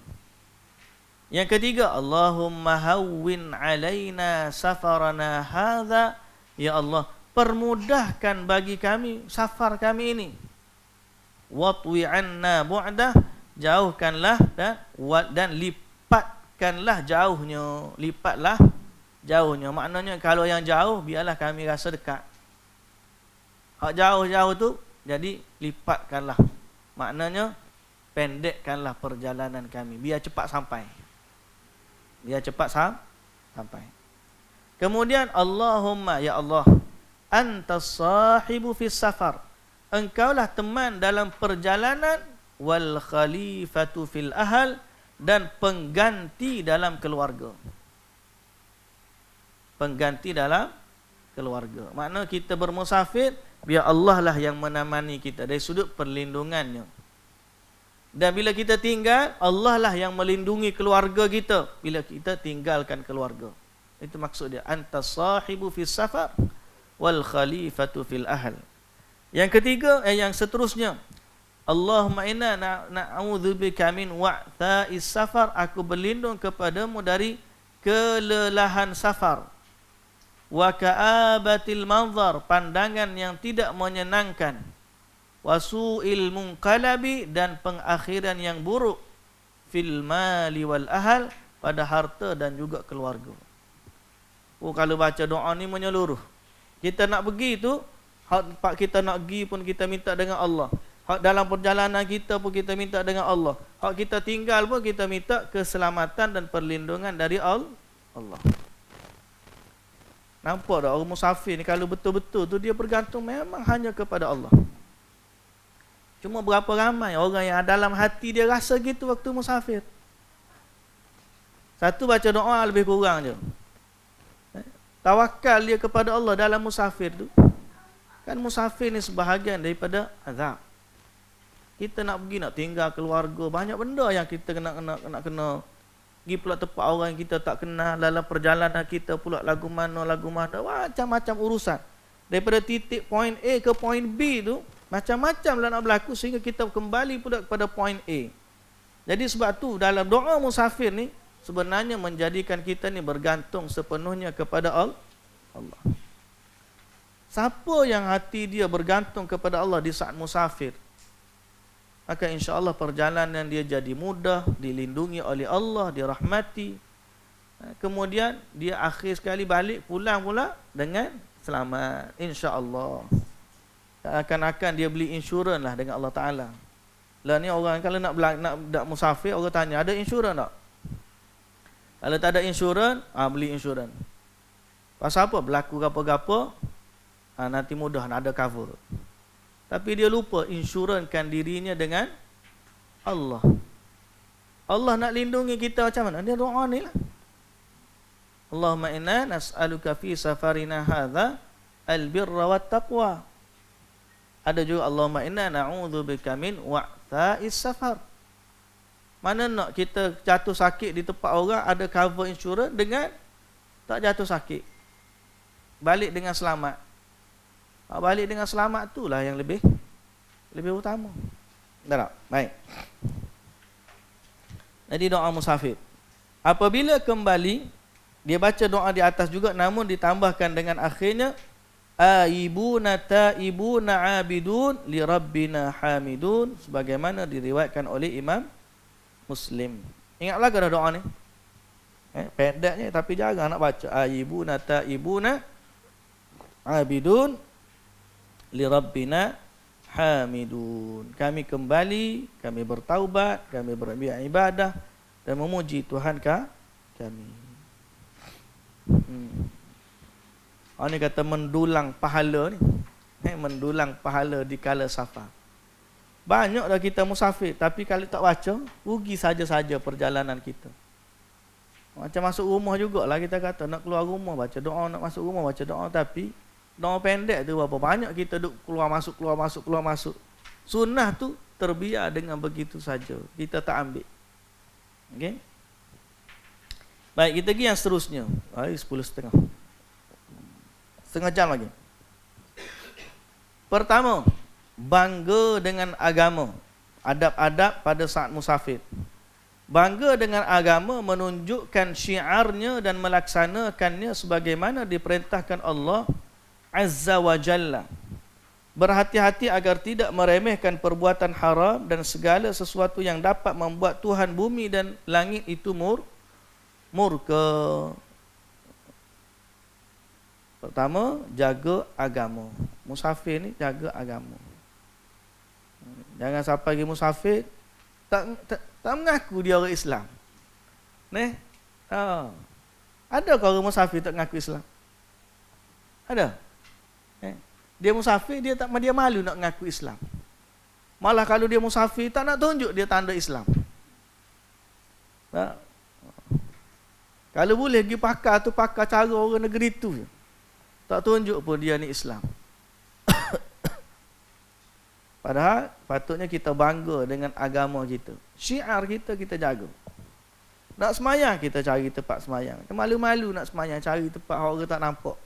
Yang ketiga, Allahumma hawwin alaina safarana hadza. Ya Allah, permudahkan bagi kami safar kami ini. Watwi anna bu'dah, jauhkanlah dan lipatkanlah jauhnya. Lipatlah jauhnya. Maknanya kalau yang jauh biarlah kami rasa dekat. Hak jauh-jauh tu jadi lipatkanlah. Maknanya pendekkanlah perjalanan kami biar cepat sampai. Biar cepat sampai. Kemudian Allahumma, ya Allah, antas sahibu fis safar. Engkaulah teman dalam perjalanan, wal khalifatu fil ahl, dan pengganti dalam keluarga. Pengganti dalam keluarga. Makna kita bermusafir, biar Allah lah yang menemani kita dari sudut perlindungannya. Dan bila kita tinggal, Allah lah yang melindungi keluarga kita bila kita tinggalkan keluarga. Itu maksud dia, antas sahibu fis safar wal khalifatu fil ahl. Yang ketiga, yang seterusnya, Allahumma inna na'udzubika min wa'tha'is safar. Aku berlindung kepadamu dari kelelahan safar. Wa ka'abatil manzar, pandangan yang tidak menyenangkan. Wa su'il munqalabi, dan pengakhiran yang buruk. Fil mali wal ahl, pada harta dan juga keluarga. Kalau baca doa ni menyeluruh. Kita nak pergi tu, hak kita nak pergi pun kita minta dengan Allah. Hak dalam perjalanan kita pun kita minta dengan Allah. Hak kita tinggal pun kita minta keselamatan dan perlindungan dari Allah. Nampak tak orang musafir ni kalau betul-betul tu dia bergantung memang hanya kepada Allah. Cuma berapa ramai orang yang dalam hati dia rasa gitu waktu musafir. Satu baca doa lebih kurang je. Tawakal dia kepada Allah dalam musafir tu. Kan musafir ni sebahagian daripada azab. Kita nak pergi, nak tinggal keluarga, banyak benda yang kita kena. Pergi pula tempat orang yang kita tak kenal, dalam perjalanan kita pula lagu mana, macam-macam urusan. Daripada titik point A ke point B tu, macam-macam lah nak berlaku sehingga kita kembali pula kepada point A. Jadi sebab tu dalam doa musafir ni, sebenarnya menjadikan kita ni bergantung sepenuhnya kepada Allah. Siapa yang hati dia bergantung kepada Allah di saat musafir, maka insya-Allah perjalanan dia jadi mudah, dilindungi oleh Allah, dirahmati. Kemudian dia akhir sekali balik pulang pula dengan selamat, insya-Allah. Akan-akan dia beli insurans lah dengan Allah Taala. Lah ni orang kalau nak musafir, orang tanya ada insurans tak? Kalau tak ada insurans, beli insurans. Pasal apa? Berlaku apa-apa, nanti mudah nak ada cover. Tapi dia lupa insurankan dirinya dengan Allah. Allah nak lindungi kita macam mana? Dia doa ni lah. Allahumma inna nas'aluka fi safarina hadha albirra wat taqwa. Ada juga Allahumma inna na'udzubika min wa'tha'is safar. Mana nak kita jatuh sakit di tempat orang ada cover insurans dengan tak jatuh sakit. Balik dengan selamat. Balik dengan selamat tu lah yang lebih utama. Tak? Baik. Jadi doa musafir. Apabila kembali, dia baca doa di atas juga, namun ditambahkan dengan akhirnya aibuna taibuna abidun li rabbina hamidun, sebagaimana diriwayatkan oleh Imam Muslim. Ingatlah ke doa ni? Pendeknya tapi jarang nak baca. Aibuna taibuna abidun li rabbina hamidun. Kami kembali, kami bertaubat, kami beribadah dan memuji Tuhan kami. Ini kata mendulang pahala ni. Mendulang pahala di kala safar. Banyak dah kita musafir, tapi kalau tak baca, rugi saja-saja perjalanan kita. Macam masuk rumah jugalah kita kata, nak keluar rumah baca doa, nak masuk rumah baca doa, tapi doa pendek tu berapa banyak kita duk keluar masuk. Sunnah tu terbiar dengan begitu saja. Kita tak ambil. Okey. Baik, kita pergi yang seterusnya. 10:30. Setengah jam lagi. Pertama, bangga dengan agama. Adab-adab pada saat musafir. Bangga dengan agama menunjukkan syiarnya dan melaksanakannya sebagaimana diperintahkan Allah Azza wa Jalla. Berhati-hati agar tidak meremehkan perbuatan haram dan segala sesuatu yang dapat membuat Tuhan bumi dan langit itu murka. Pertama, jaga agama. Musafir ni jaga agama. Jangan sampai pergi musafir tak mengaku dia orang Islam. Ada ke orang musafir tak mengaku Islam? Ada. Dia musafir, dia malu nak mengaku Islam. Malah kalau dia musafir tak nak tunjuk dia tanda Islam. Kalau boleh pergi pakar cara orang negeri tu. Tak tunjuk pun dia ni Islam. Padahal patutnya kita bangga dengan agama kita. Syiar kita jaga. Nak semayang kita cari tempat semayang. Kita malu-malu nak semayang, cari tempat orang tak nampak.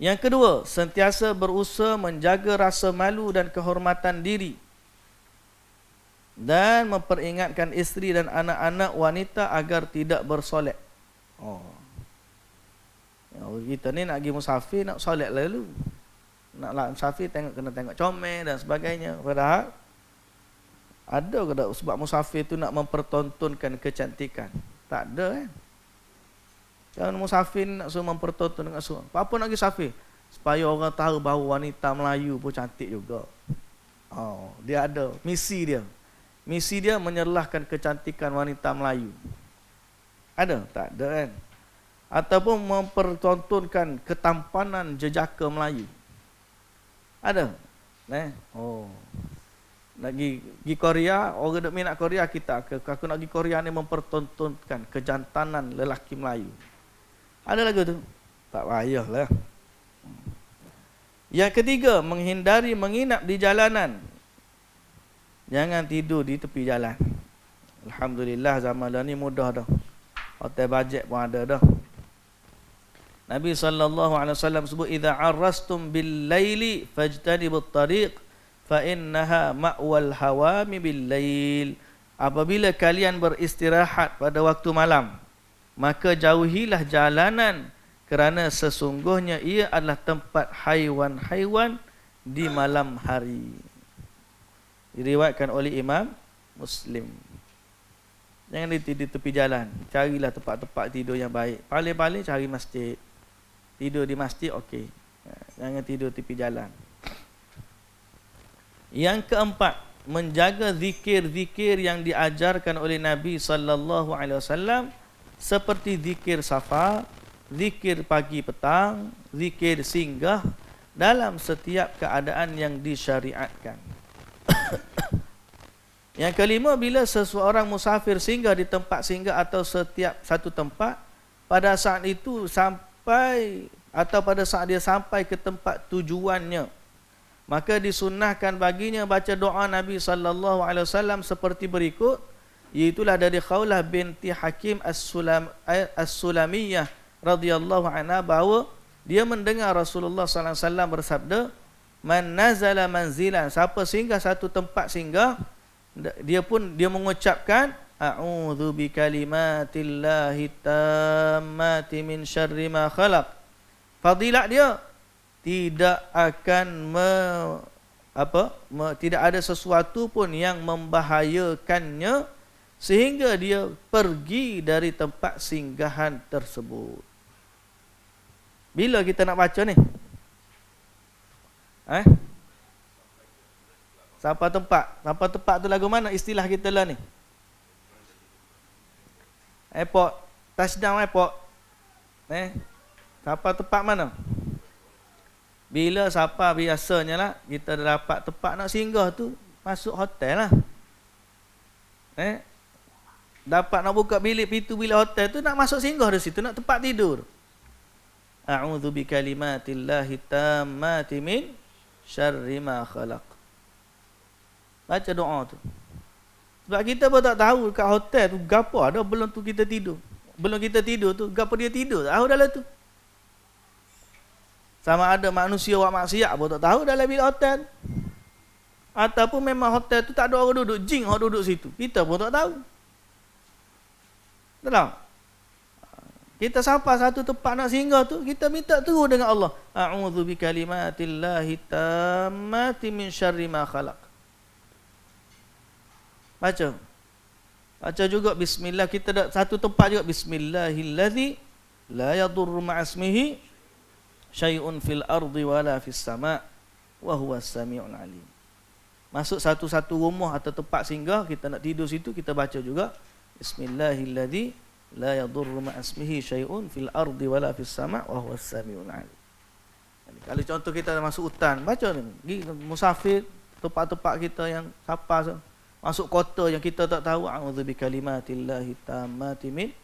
Yang kedua, sentiasa berusaha menjaga rasa malu dan kehormatan diri dan memperingatkan isteri dan anak-anak wanita agar tidak bersolek. Kita ni nak pergi musafir, nak solat lalu. Nak musafir kena tengok comel dan sebagainya. Padahal ada ke tak sebab musafir tu nak mempertontonkan kecantikan? Tak ada kan? Kalau musafir nak suruh mempertonton dengan suruh. Apa nak pergi safir? Supaya orang tahu bahawa wanita Melayu pun cantik juga. Dia ada misi dia. Misi dia menyerlahkan kecantikan wanita Melayu. Ada? Tak ada kan? Ataupun mempertontonkan ketampanan jejaka Melayu. Ada? Nak pergi Korea, orang nak minat Korea kita. Aku nak pergi Korea ni mempertontonkan kejantanan lelaki Melayu. Ada lagu tu? Tak payahlah. Yang ketiga, menghindari menginap di jalanan. Jangan tidur di tepi jalan. Alhamdulillah zaman dah ni mudah dah. Hotel bajet pun ada dah. Nabi SAW sebut, idza arrastum bil laili fajtanibut tariq fa innaha ma'wal hawami bil lail. Apabila kalian beristirahat pada waktu malam, maka jauhilah jalanan, kerana sesungguhnya ia adalah tempat haiwan-haiwan di malam hari. Diriwayatkan oleh Imam Muslim. Jangan tidur di tepi jalan. Carilah tempat-tempat tidur yang baik. Paling-paling cari masjid. Tidur di masjid okey. Jangan tidur tepi jalan. Yang keempat, menjaga zikir-zikir yang diajarkan oleh Nabi sallallahu alaihi wasallam, seperti zikir safar, zikir pagi petang, zikir singgah dalam setiap keadaan yang disyariatkan. Yang kelima, bila seseorang musafir singgah di tempat singgah atau setiap satu tempat, pada saat itu pada saat dia sampai ke tempat tujuannya, maka disunnahkan baginya baca doa Nabi sallallahu alaihi wasallam seperti berikut, iaitulah dari Khawlah binti Hakim As-Sulamiyah radhiyallahu anha, bahawa dia mendengar Rasulullah sallallahu alaihi wasallam bersabda, man nazala manzilan, siapa singgah satu tempat singgah, dia mengucapkan a'udzu bikalimatillahi tammati min syarri ma khalaq. Fadilat dia tidak akan tidak ada sesuatu pun yang membahayakannya sehingga dia pergi dari tempat singgahan tersebut. Bila kita nak baca ni? Sampai tempat. Sampai tempat tu lagu mana istilah kita lah ni? Airport. Touchdown airport. Sampai tempat mana? Bila sampai biasanya lah, kita dah dapat tempat nak singgah tu, masuk hotel lah. Dapat nak buka bilik, pintu bilik hotel tu, nak masuk singgah di situ, nak tempat tidur. A'udzu bikalimatillahi tammati min syarri ma khalaq. Baca doa tu. Sebab kita pun tak tahu kat hotel tu gapo ada belum tu kita tidur. Belum kita tidur tu gapo dia tidur, tahu dalam tu. Sama ada manusia buat maksiat pun tak tahu dalam bilik hotel. Ataupun memang hotel tu tak ada orang duduk, jin orang duduk situ. Kita pun tak tahu. Tahu? Kita sampai satu tempat nak singgah tu, kita minta terus dengan Allah. A'udzu bikalimatillahi tammati min syarri ma khalaq. Baca. Baca juga bismillah. Kita dah satu tempat juga bismillahillazi la yadurru ma'asmihi syai'un fil ardi wala fis sama' wa huwas sami'ul alim. Masuk satu-satu rumah atau tempat singgah, kita nak tidur situ, kita baca juga bismillahillazi la yadurru ma'asmihi syai'un fil ardi wala fis sama' wa huwas sami'ul alim. Kalau contoh kita masuk hutan, baca ni. Pergi musafir, tempat-tempat kita yang sapa, masuk kota yang kita tak tahu, a'udzu bikalimatillahi tammati min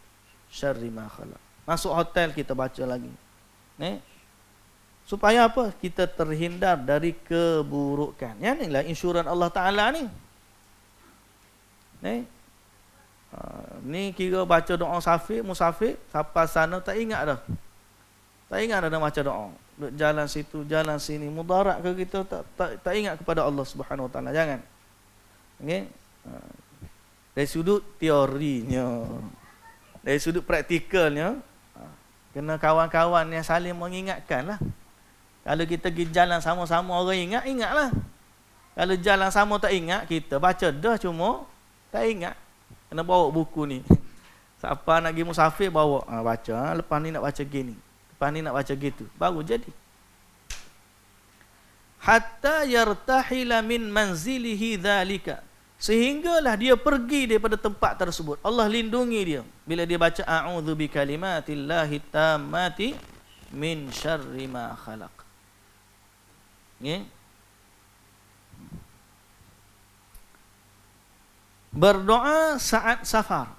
syarri ma khalaq. Masuk hotel, kita baca lagi. Supaya apa? Kita terhindar dari keburukan. Yang inilah insuran Allah Ta'ala ni. Ni kira baca doa musafir, sampai sana tak ingat dah. Tak ingat dah baca doa. Duk jalan situ, jalan sini, mudarat ke kita tak ingat kepada Allah Subhanahu Wa Ta'ala. Jangan. Okay? Dari sudut teorinya, dari sudut praktikalnya, kena kawan-kawan yang saling mengingatkan lah. Kalau kita pergi jalan sama-sama orang ingatlah. Kalau jalan sama tak ingat, kita baca dah cuma tak ingat. Kena bawa buku ni. Siapa nak pergi musafir bawa, baca. Lepas ni nak baca gini, lepas ni nak baca gitu, baru jadi. Hatta yartahila min manzilihi dzalika, sehinggalah dia pergi daripada tempat tersebut. Allah lindungi dia bila dia baca a'udzu bikalimatillahi tammati min syarri ma khalaq. Berdoa saat safar.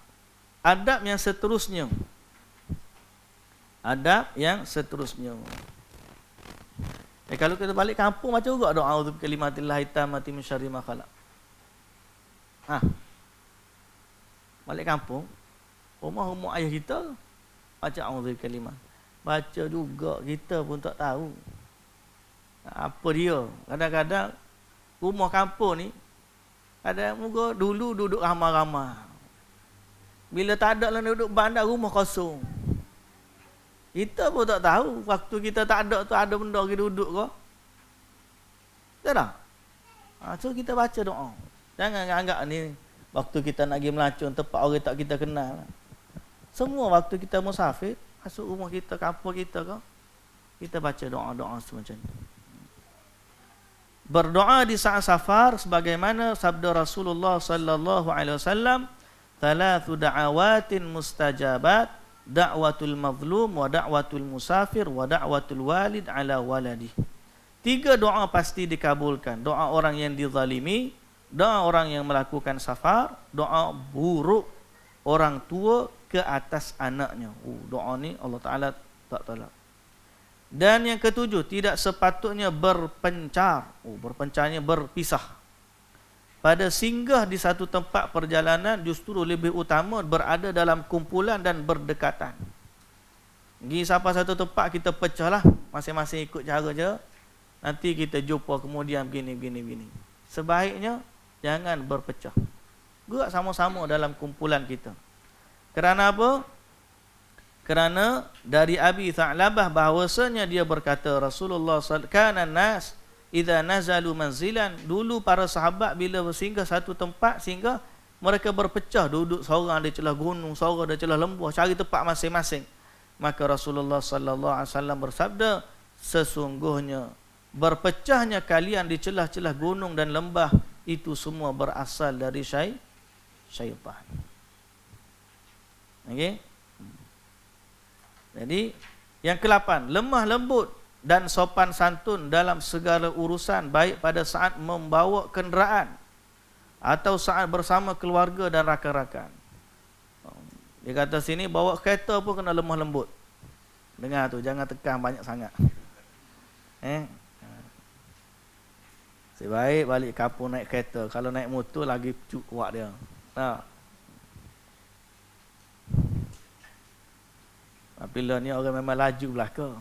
Adab yang seterusnya. kalau kita balik kampung macam juga doa a'udzu bikalimatillah tammati min syarri ma khalaq. Balik kampung, rumah ayah kita baca a'udzu bikalimat. Baca juga, kita pun tak tahu apa dia. Kadang-kadang rumah kampung ni ada muka dulu duduk ramai-ramai. Bila tak ada lah duduk bandar, rumah kosong. Kita pun tak tahu waktu kita tak ada tu ada benda kita duduk ke. Tak tak? So kita baca doa. Jangan anggap ni waktu kita nak pergi melacun tempat orang tak kita kenal. Semua waktu kita musafir, masuk rumah kita, kampung kita ke, kita baca doa-doa semacam ni. Berdoa di saat safar sebagaimana sabda Rasulullah sallallahu alaihi wasallam, "Thalathu da'awatin mustajabat, da'watul mazlum wa da'watul musafir wa da'watul walid ala waladi." 3 doa pasti dikabulkan. Doa orang yang dizalimi, doa orang yang melakukan safar, doa buruk orang tua ke atas anaknya. Doa ni Allah Taala tak tolak. Dan yang ketujuh, tidak sepatutnya berpencar. Berpencarnya berpisah. Pada singgah di satu tempat perjalanan justru lebih utama berada dalam kumpulan dan berdekatan. Pergi sampai satu tempat kita pecahlah, masing-masing ikut cara je. Nanti kita jumpa kemudian begini. Sebaiknya jangan berpecah. Gerak sama-sama dalam kumpulan kita. Kerana apa? Kerana dari Abi Tha'labah bahawasanya dia berkata Rasulullah sallallahu alaihi wasallam, kana nas idza nazalu manzilan, dulu para sahabat bila bersinggah satu tempat sehingga mereka berpecah, duduk seorang di celah gunung, seorang di celah lembah, cari tempat masing-masing. Maka Rasulullah sallallahu alaihi wasallam bersabda, sesungguhnya berpecahnya kalian di celah-celah gunung dan lembah itu semua berasal dari syaitan. Okey. Jadi yang ke-8, lemah lembut dan sopan santun dalam segala urusan, baik pada saat membawa kenderaan atau saat bersama keluarga dan rakan-rakan. Dia kata sini bawa kereta pun kena lemah lembut. Dengar tu, jangan tekan banyak sangat. Sebaik balik kampung naik kereta. Kalau naik motor lagi kuat dia. Bila ni orang memang laju belaka.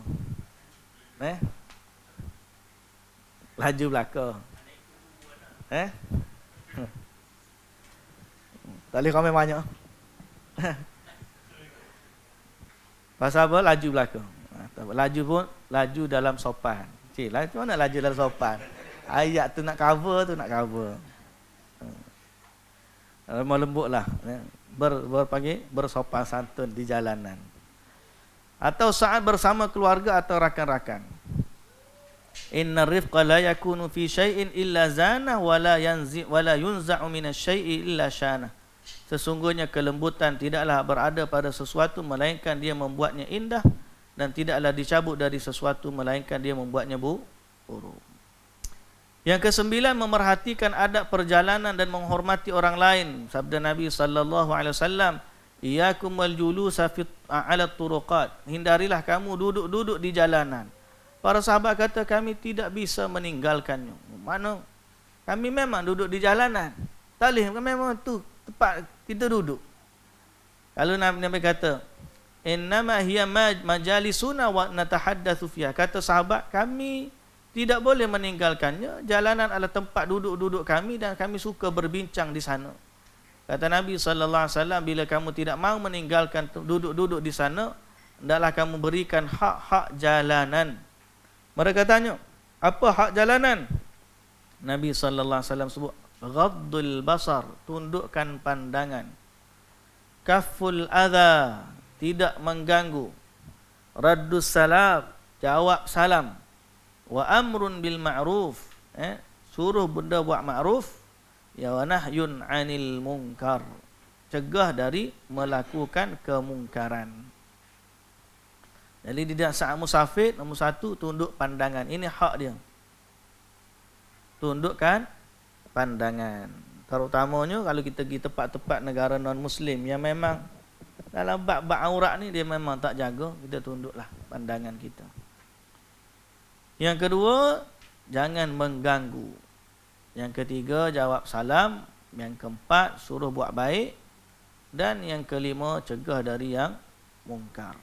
Laju belaka. Tak boleh komen banyak. Pasal apa? Laju belaka. Laju pun, laju dalam sopan. Cik, laju mana laju dalam sopan? Ayat tu nak cover, lemah lembut lah. Bersopan santun di jalanan. Atau saat bersama keluarga atau rakan-rakan. Inna rifqa la yakunu fi syai'in illa zana wa la yunza'u minasyai'i illa syana. Sesungguhnya kelembutan tidaklah berada pada sesuatu melainkan dia membuatnya indah, dan tidaklah dicabut dari sesuatu melainkan dia membuatnya buruk. Yang ke-9, memerhatikan adab perjalanan dan menghormati orang lain. Sabda Nabi sallallahu alaihi wasallam, iyyakum wal julusa ala turuqat, hindarilah kamu duduk-duduk di jalanan. Para sahabat kata kami tidak bisa meninggalkannya. Mana kami memang duduk di jalanan, tak boleh, memang tu tempat kita duduk. Kalau Nabi kata innama hiya majalisuna wa natahaddatsu fiha, kata sahabat kami tidak boleh meninggalkannya, jalanan adalah tempat duduk-duduk kami dan kami suka berbincang di sana. Kata Nabi sallallahu alaihi wasallam, bila kamu tidak mahu meninggalkan duduk-duduk di sana, hendaklah kamu berikan hak-hak jalanan. Mereka tanya, apa hak jalanan? Nabi sallallahu alaihi wasallam sebut, ghaddul basar, tundukkan pandangan. Kaful adha, tidak mengganggu. Raddus salam, jawab salam. Wa amrun bil ma'ruf, suruh benda buat ma'ruf. Ya wa nahyun 'anil munkar, cegah dari melakukan kemungkaran. Jadi di saat musafir, nombor 1, tunduk pandangan. Ini hak dia. Tundukkan pandangan. Terutamanya kalau kita pergi tempat-tempat negara non-muslim yang memang dalam bab aurat ni dia memang tak jaga, kita tunduklah pandangan kita. Yang kedua, jangan mengganggu. Yang ketiga, jawab salam. Yang keempat, suruh buat baik. Dan yang kelima, cegah dari yang mungkar.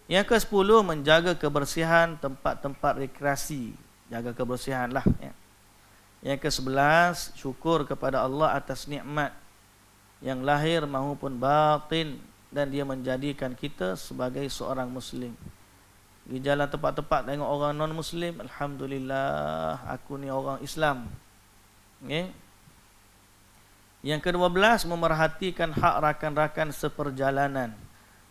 Yang ke-10, menjaga kebersihan tempat-tempat rekreasi. Jaga kebersihan lah. Ya. Yang ke-11, syukur kepada Allah atas nikmat yang lahir maupun batin. Dan dia menjadikan kita sebagai seorang Muslim. Di jalan tempat-tempat tengok orang non-Muslim, alhamdulillah, aku ni orang Islam. Okay. Yang ke-12, memerhatikan hak rakan-rakan seperjalanan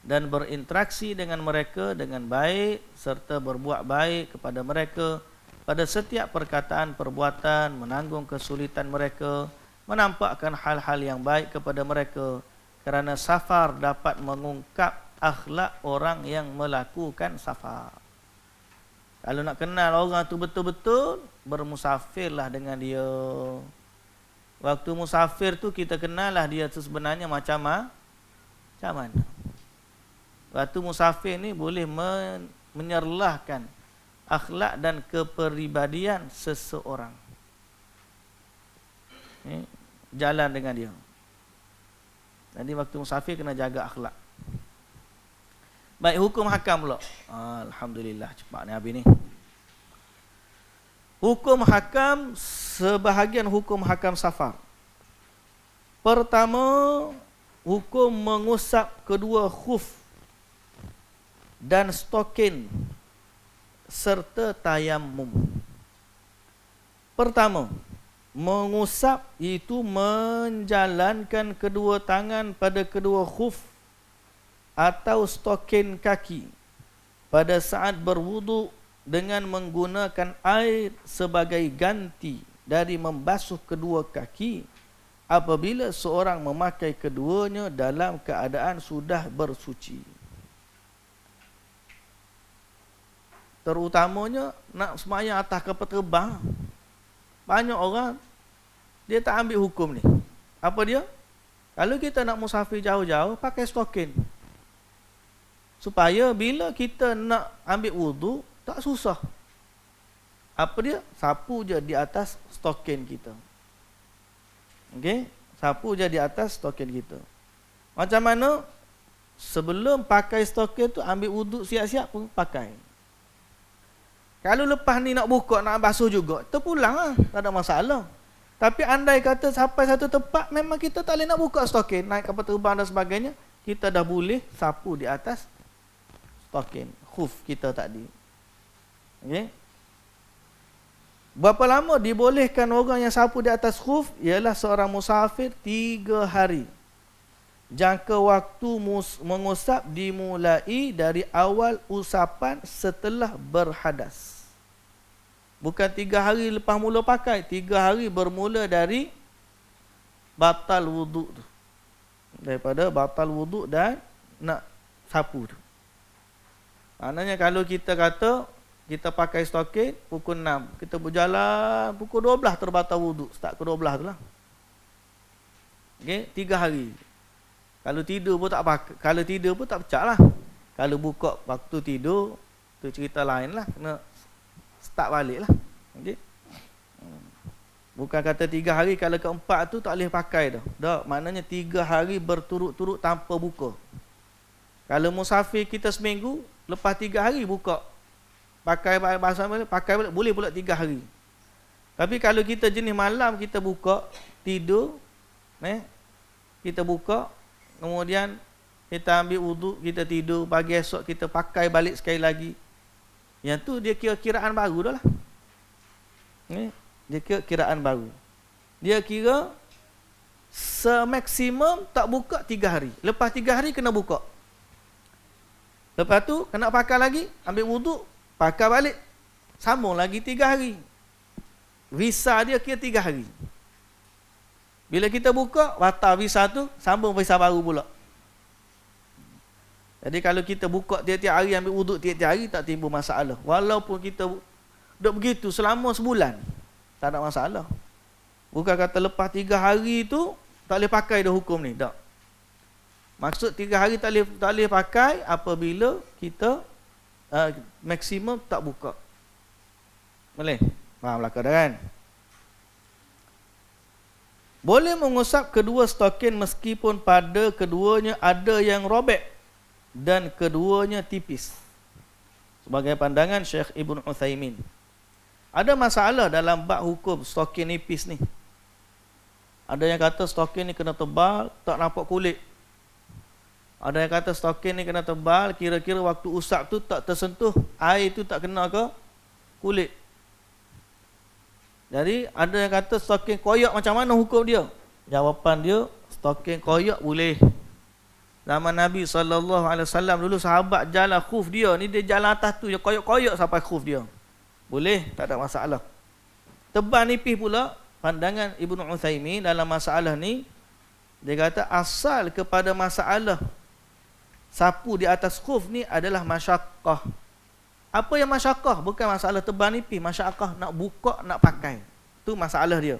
dan berinteraksi dengan mereka dengan baik serta berbuat baik kepada mereka pada setiap perkataan perbuatan, menanggung kesulitan mereka, menampakkan hal-hal yang baik kepada mereka, kerana safar dapat mengungkap akhlak orang yang melakukan safar. Kalau nak kenal orang tu betul-betul, bermusafirlah dengan dia. Waktu musafir tu kita kenal lah dia tu sebenarnya macam mana. Waktu musafir ni boleh menyerlahkan akhlak dan kepribadian seseorang. Jalan dengan dia. Jadi waktu musafir kena jaga akhlak. Baik, hukum hakam pula. Alhamdulillah, cepat ni habis ni. Hukum hakam, sebahagian hukum hakam safar. Pertama, hukum mengusap kedua khuf dan stokin serta tayamum. Pertama, mengusap itu menjalankan kedua tangan pada kedua khuf atau stokin kaki pada saat berwudu dengan menggunakan air sebagai ganti dari membasuh kedua kaki apabila seorang memakai keduanya dalam keadaan sudah bersuci. Terutamanya nak sembahyang atas kapal terbang, banyak orang dia tak ambil hukum ni. Apa dia? Kalau kita nak musafir jauh-jauh, pakai stokin. Supaya bila kita nak ambil wudu, tak susah. Apa dia? Sapu je di atas stokin kita. Okey? Sapu je di atas stokin kita. Macam mana? Sebelum pakai stokin tu, ambil wudu siap-siap pun pakai. Kalau lepas ni nak buka, nak basuh juga, terpulang lah. Tak ada masalah. Tapi andai kata sampai satu tempat, memang kita tak boleh nak buka stokin, naik kapal terbang dan sebagainya, kita dah boleh sapu di atas stokin, khuf kita tadi. Okay. Berapa lama dibolehkan orang yang sapu di atas khuf? Ialah seorang musafir 3 hari. Jangka waktu mengusap dimulai dari awal usapan setelah berhadas. Bukan 3 hari lepas mula pakai. 3 hari bermula dari batal wuduk tu. Daripada batal wuduk dan nak sapu tu. Maknanya kalau kita kata kita pakai stokin pukul 6, kita berjalan pukul 12 terbatal wuduk, start ke 12 tu lah. Okey, 3 hari. Kalau tidur pun tak pakai, kalau tidur pun tak pecah lah. Kalau buka waktu tidur tu cerita lain lah, kena start balik lah. Okey. Bukan kata 3 hari, kalau keempat tu tak boleh pakai dah. Dah, maknanya 3 hari berturut-turut tanpa buka. Kalau musafir kita seminggu, lepas 3 hari buka. Pakai bahasa balik, pakai balik, boleh pula 3 hari. Tapi kalau kita jenis malam, kita buka, tidur, kita buka, kemudian kita ambil wuduk, kita tidur, pagi esok kita pakai balik sekali lagi. Yang tu dia kira kiraan baru dah lah. Dia kira kiraan baru. Dia kira semaksimum tak buka 3 hari. Lepas 3 hari kena buka. Lepas tu kena pakai lagi, ambil wuduk, pakai balik, sambung lagi 3 hari. Visa dia kira 3 hari. Bila kita buka, batal visa tu, sambung visa baru pula. Jadi kalau kita buka tiap-tiap hari, ambil wuduk tiap-tiap hari, tak timbul masalah. Walaupun kita duduk begitu selama sebulan, tak ada masalah. Bukan kata lepas 3 hari tu tak boleh pakai dah hukum ni. Tak. Maksud 3 hari tak boleh pakai apabila kita maksimum tak buka. Boleh? Faham lah dah kan? Boleh mengusap kedua stokin meskipun pada keduanya ada yang robek dan keduanya tipis. Sebagai pandangan Syekh Ibn Uthaymin. Ada masalah dalam bab hukum stokin nipis ni. Ada yang kata stokin ni kena tebal, tak nampak kulit. Ada yang kata stokin ni kena tebal, kira-kira waktu usap tu tak tersentuh, air tu tak kena ke kulit. Jadi ada yang kata stokin koyak macam mana hukum dia? Jawapan dia, stokin koyak boleh. Zaman Nabi SAW dulu sahabat jalan khuf dia, ni dia jalan atas tu, dia koyak-koyak sampai khuf dia. Boleh, tak ada masalah. Tebal nipis pula, pandangan Ibn Uthaymin dalam masalah ni, dia kata asal kepada masalah sapu di atas khuf ni adalah masyaqqah. Apa yang masyaqqah? Bukan masalah tebal nipis, masyaqqah nak buka, nak pakai. Tu masalah dia.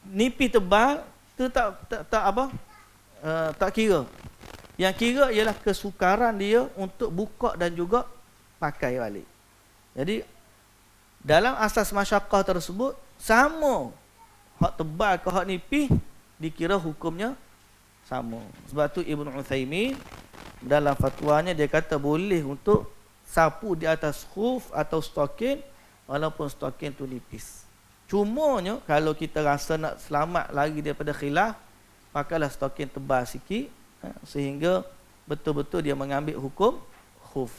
Nipis tebal tu tak kira. Yang kira ialah kesukaran dia untuk buka dan juga pakai balik. Jadi dalam asas masyaqqah tersebut sama. Hak tebal ke hak nipis dikira hukumnya sama. Sebab tu Ibn Uthaymin dalam fatwanya dia kata boleh untuk sapu di atas khuf atau stokin walaupun stokin tu nipis. Cumanya kalau kita rasa nak selamat lagi daripada khilaf, pakailah stokin tebal sikit sehingga betul-betul dia mengambil hukum khuf.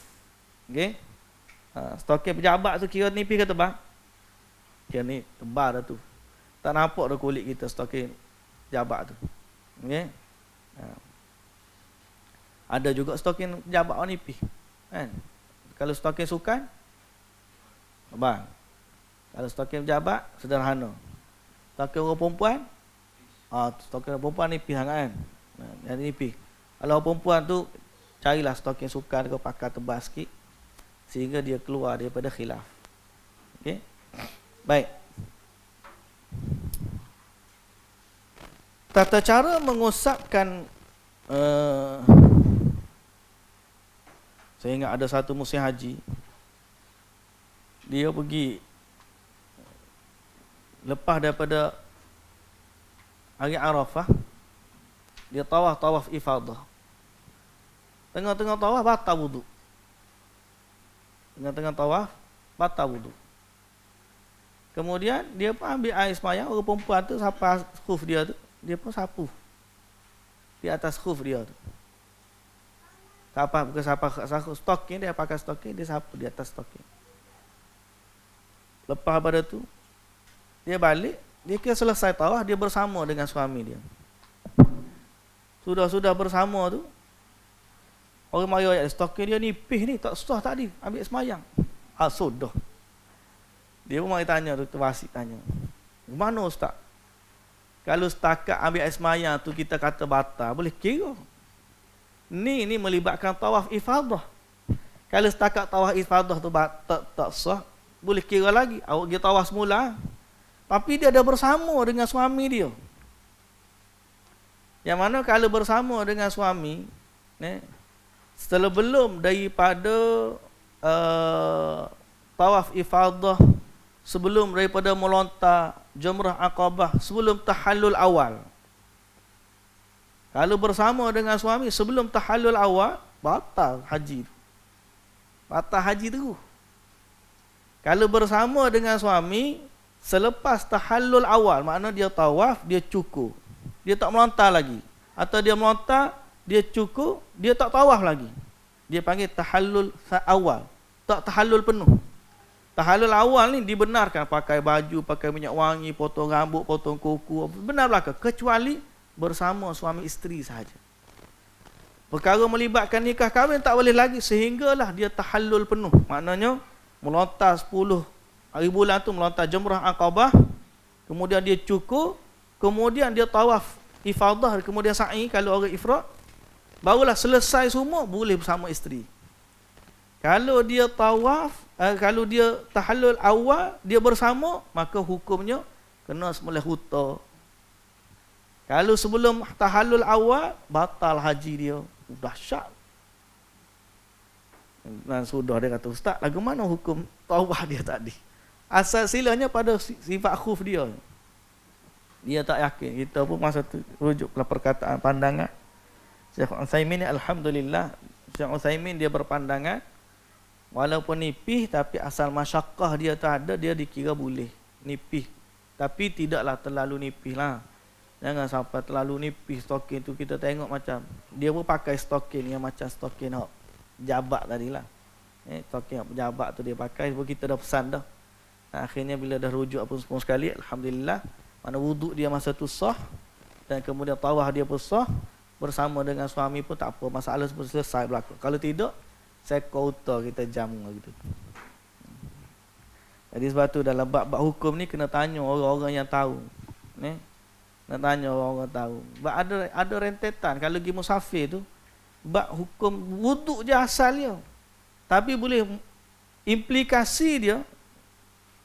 Okey. Stokin pejabat tu kira nipis ke tebal? Kira ni tebal dah tu. Tak nampak dah kulit kita stokin pejabat tu. Okey. Ada juga stokin pejabat orang nipis. Kan? Kalau stokin sukan, bang. Kalau stokin pejabat, sederhana. Stokin orang perempuan, stokin orang perempuan nipis sangat kan. Jadi nipis. Kalau orang perempuan tu, carilah stokin sukan ke pakai tebal sikit, sehingga dia keluar daripada khilaf. Okey? Baik. Tata cara mengusapkan saya ingat ada satu musim haji, dia pergi lepas daripada hari Arafah, dia tawaf ifadah. Tengah-tengah tawaf batal wudu. Tengah-tengah tawaf batal wudu. Kemudian dia pun ambil air sembahyang, orang perempuan tu sapu khuf dia tu, dia pun sapu di atas khuf dia tu. Bukan sapu stokin, dia pakai stokin, dia sapu di atas stokin. Lepas pada tu dia balik, dia kira selesai tawaf, dia bersama dengan suami dia. Sudah bersama tu, orang mari ayat stokin dia nipis ni, tak susah tadi ambil semayang. Sudah. Dia pun mari tanya, Dr. Wasit tanya, mana ustaz? Kalau setakat ambil air semayang tu kita kata batal, boleh kira. Ni melibatkan tawaf ifadah. Kalau setakat tawaf ifadah tu tak sah, boleh kira lagi. Awak dia tawaf semula. Tapi dia ada bersama dengan suami dia. Yang mana kalau bersama dengan suami, setelah belum daripada tawaf ifadah, sebelum daripada melontar Jamrah Aqabah, sebelum tahallul awal. Kalau bersama dengan suami sebelum tahallul awal, batal haji. Batal haji tu. Kalau bersama dengan suami selepas tahallul awal, makna dia tawaf, dia cukur. Dia tak melontar lagi. Atau dia melontar, dia cukur, dia tak tawaf lagi. Dia panggil tahallul awal. Tak tahallul penuh. Tahallul awal ni dibenarkan pakai baju, pakai minyak wangi, potong rambut, potong kuku. Benar belaka. Kecuali bersama suami isteri sahaja. Perkara melibatkan nikah kahwin tak boleh lagi sehinggalah dia tahallul penuh. Maknanya melontar 10 hari bulan tu melontar Jamrah Aqabah, kemudian dia cukur, kemudian dia tawaf ifadah, kemudian sa'i kalau orang ifrad, barulah selesai semua boleh bersama isteri. Kalau dia tawaf, kalau dia tahallul awal dia bersama, maka hukumnya kena sembelih huta. Kalau sebelum tahallul awal, batal haji dia. Dahsyat. Dan sudah dia kata, ustaz, lagu mana hukum tawaf dia tadi? Asal silanya pada sifat khuf dia. Dia tak yakin. Kita pun masa tu rujuk kepada perkataan pandangan Syekh Utsaimin ni, alhamdulillah Syekh Utsaimin dia berpandangan walaupun nipih tapi asal masyaqqah dia tu ada, dia dikira boleh nipih. Tapi tidaklah terlalu nipih lah. Jangan sampai terlalu nipih stokin tu. Kita tengok macam dia pun pakai stokin yang macam stokin hok jabat tadilah. Stokin jabat tu dia pakai, sebab kita dah pesan dah. Akhirnya bila dah rujuk apa semua sekali, alhamdulillah, mana wuduk dia masa tu sah, dan kemudian tawaf dia pun sah, bersama dengan suami pun tak apa, masalah pun selesai berlaku. Kalau tidak, saya kota kita jamu gitu. Jadi sebab tu dalam bab-bab hukum ni kena tanya orang-orang yang tahu. Kena tanya orang-orang tahu. Sebab ada rentetan kalau pergi musafir tu, bab hukum wuduk je asal dia. Tapi boleh implikasi dia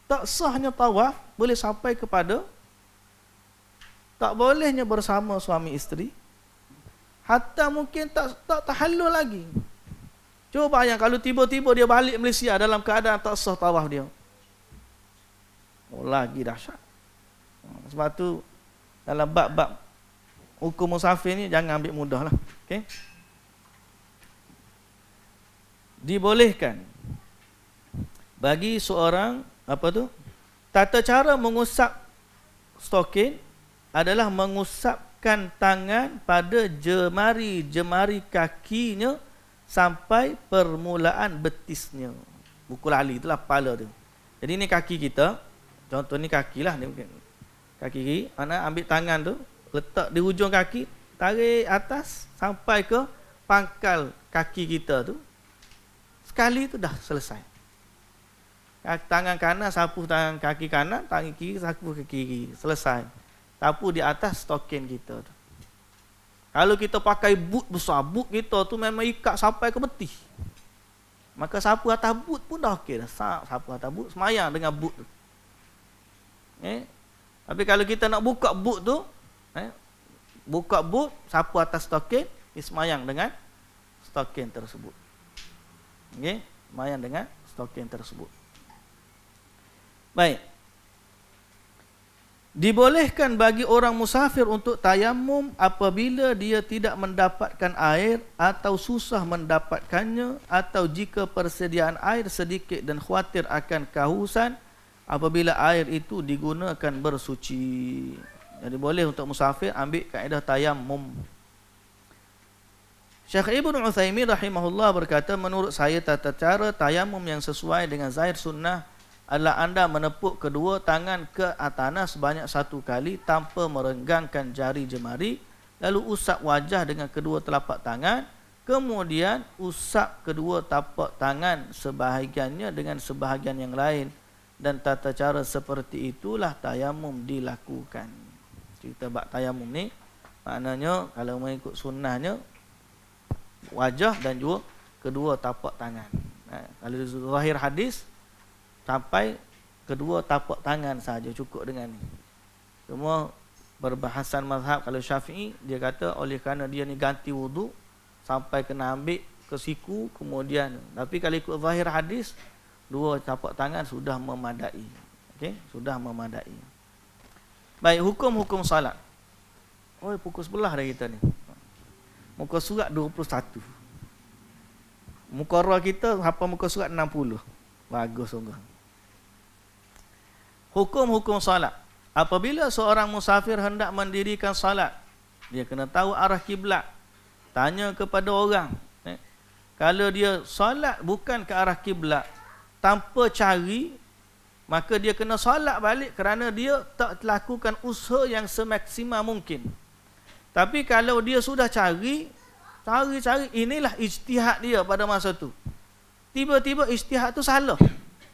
tak sahnya tawaf boleh sampai kepada tak bolehnya bersama suami isteri, hatta mungkin tak tahallul lagi. Cuba bayang kalau tiba-tiba dia balik Malaysia dalam keadaan tak sah tawaf dia. Oh, lagi dahsyat. Sebab tu dalam bab-bab hukum musafir ni jangan ambil mudahlah. Okey. Dibolehkan bagi seorang tata cara mengusap stokin adalah mengusapkan tangan pada jemari-jemari kakinya sampai permulaan betisnya. Bukul ali itulah kepala tu. Jadi ni kaki kita. Contoh ni kaki lah. Ni kaki kiri. Mana ambil tangan tu, letak di hujung kaki, tarik atas sampai ke pangkal kaki kita tu. Sekali tu dah selesai. Tangan kanan sapu tangan kaki kanan, tangan kiri sapu kaki kiri. Selesai. Sapu di atas stokin kita tu. Kalau kita pakai boot besar, boot kita tu memang ikat sampai ke betih. Maka sapu atas boot pun dah okey dah. Sapu atas boot, semayang dengan boot tu. Tapi kalau kita nak buka boot tu, buka boot, sapu atas stokin, semayang dengan stokin tersebut. Okey, semayang dengan stokin tersebut. Baik. Dibolehkan bagi orang musafir untuk tayamum apabila dia tidak mendapatkan air atau susah mendapatkannya, atau jika persediaan air sedikit dan khawatir akan kehausan apabila air itu digunakan bersuci. Jadi boleh untuk musafir ambil kaedah tayamum. Syekh Ibn Utsaimin rahimahullah berkata, menurut saya tata cara tayamum yang sesuai dengan zahir sunnah adalah anda menepuk kedua tangan ke tanah sebanyak 1 kali tanpa merenggangkan jari jemari, lalu usap wajah dengan kedua telapak tangan, kemudian usap kedua tapak tangan sebahagiannya dengan sebahagian yang lain, dan tata cara seperti itulah tayamum dilakukan. Cerita bab tayamum ni maknanya kalau mengikut sunnahnya wajah dan juga kedua tapak tangan. Kalau zahir hadis sampai kedua tapak tangan saja cukup dengan ni. Semua perbahasan mazhab. Kalau Syafi'i dia kata oleh kerana dia ni ganti wuduk sampai kena ambil ke siku kemudian. Tapi kalau ikut zahir hadis, dua tapak tangan sudah memadai. Okey, sudah memadai. Baik, hukum-hukum salat. Oh, pukul 11 dah kita ni. Muka surat 21. Mukarrar kita hafal muka surat 60. Bagus sungguh. Hukum-hukum salat. Apabila seorang musafir hendak mendirikan salat, dia kena tahu arah kiblat. Tanya kepada orang. Kalau dia salat bukan ke arah kiblat tanpa cari, maka dia kena salat balik kerana dia tak lakukan usaha yang semaksimal mungkin. Tapi kalau dia sudah cari, inilah ijtihad dia pada masa tu. Tiba-tiba ijtihad tu salah,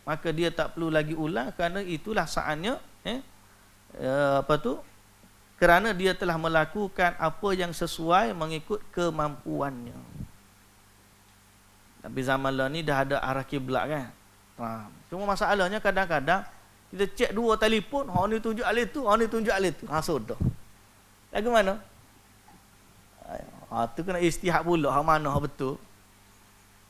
maka dia tak perlu lagi ulang kerana itulah saatnya kerana dia telah melakukan apa yang sesuai mengikut kemampuannya. Tapi zaman lah ni dah ada arah kiblat kan. Cuma masalahnya kadang-kadang kita cek dua telefon, hang ni tunjuk alih tu, hang ni tunjuk alih tu. Sudah. Lagu mana? Tu kena ijtihad pula hang mana hang betul.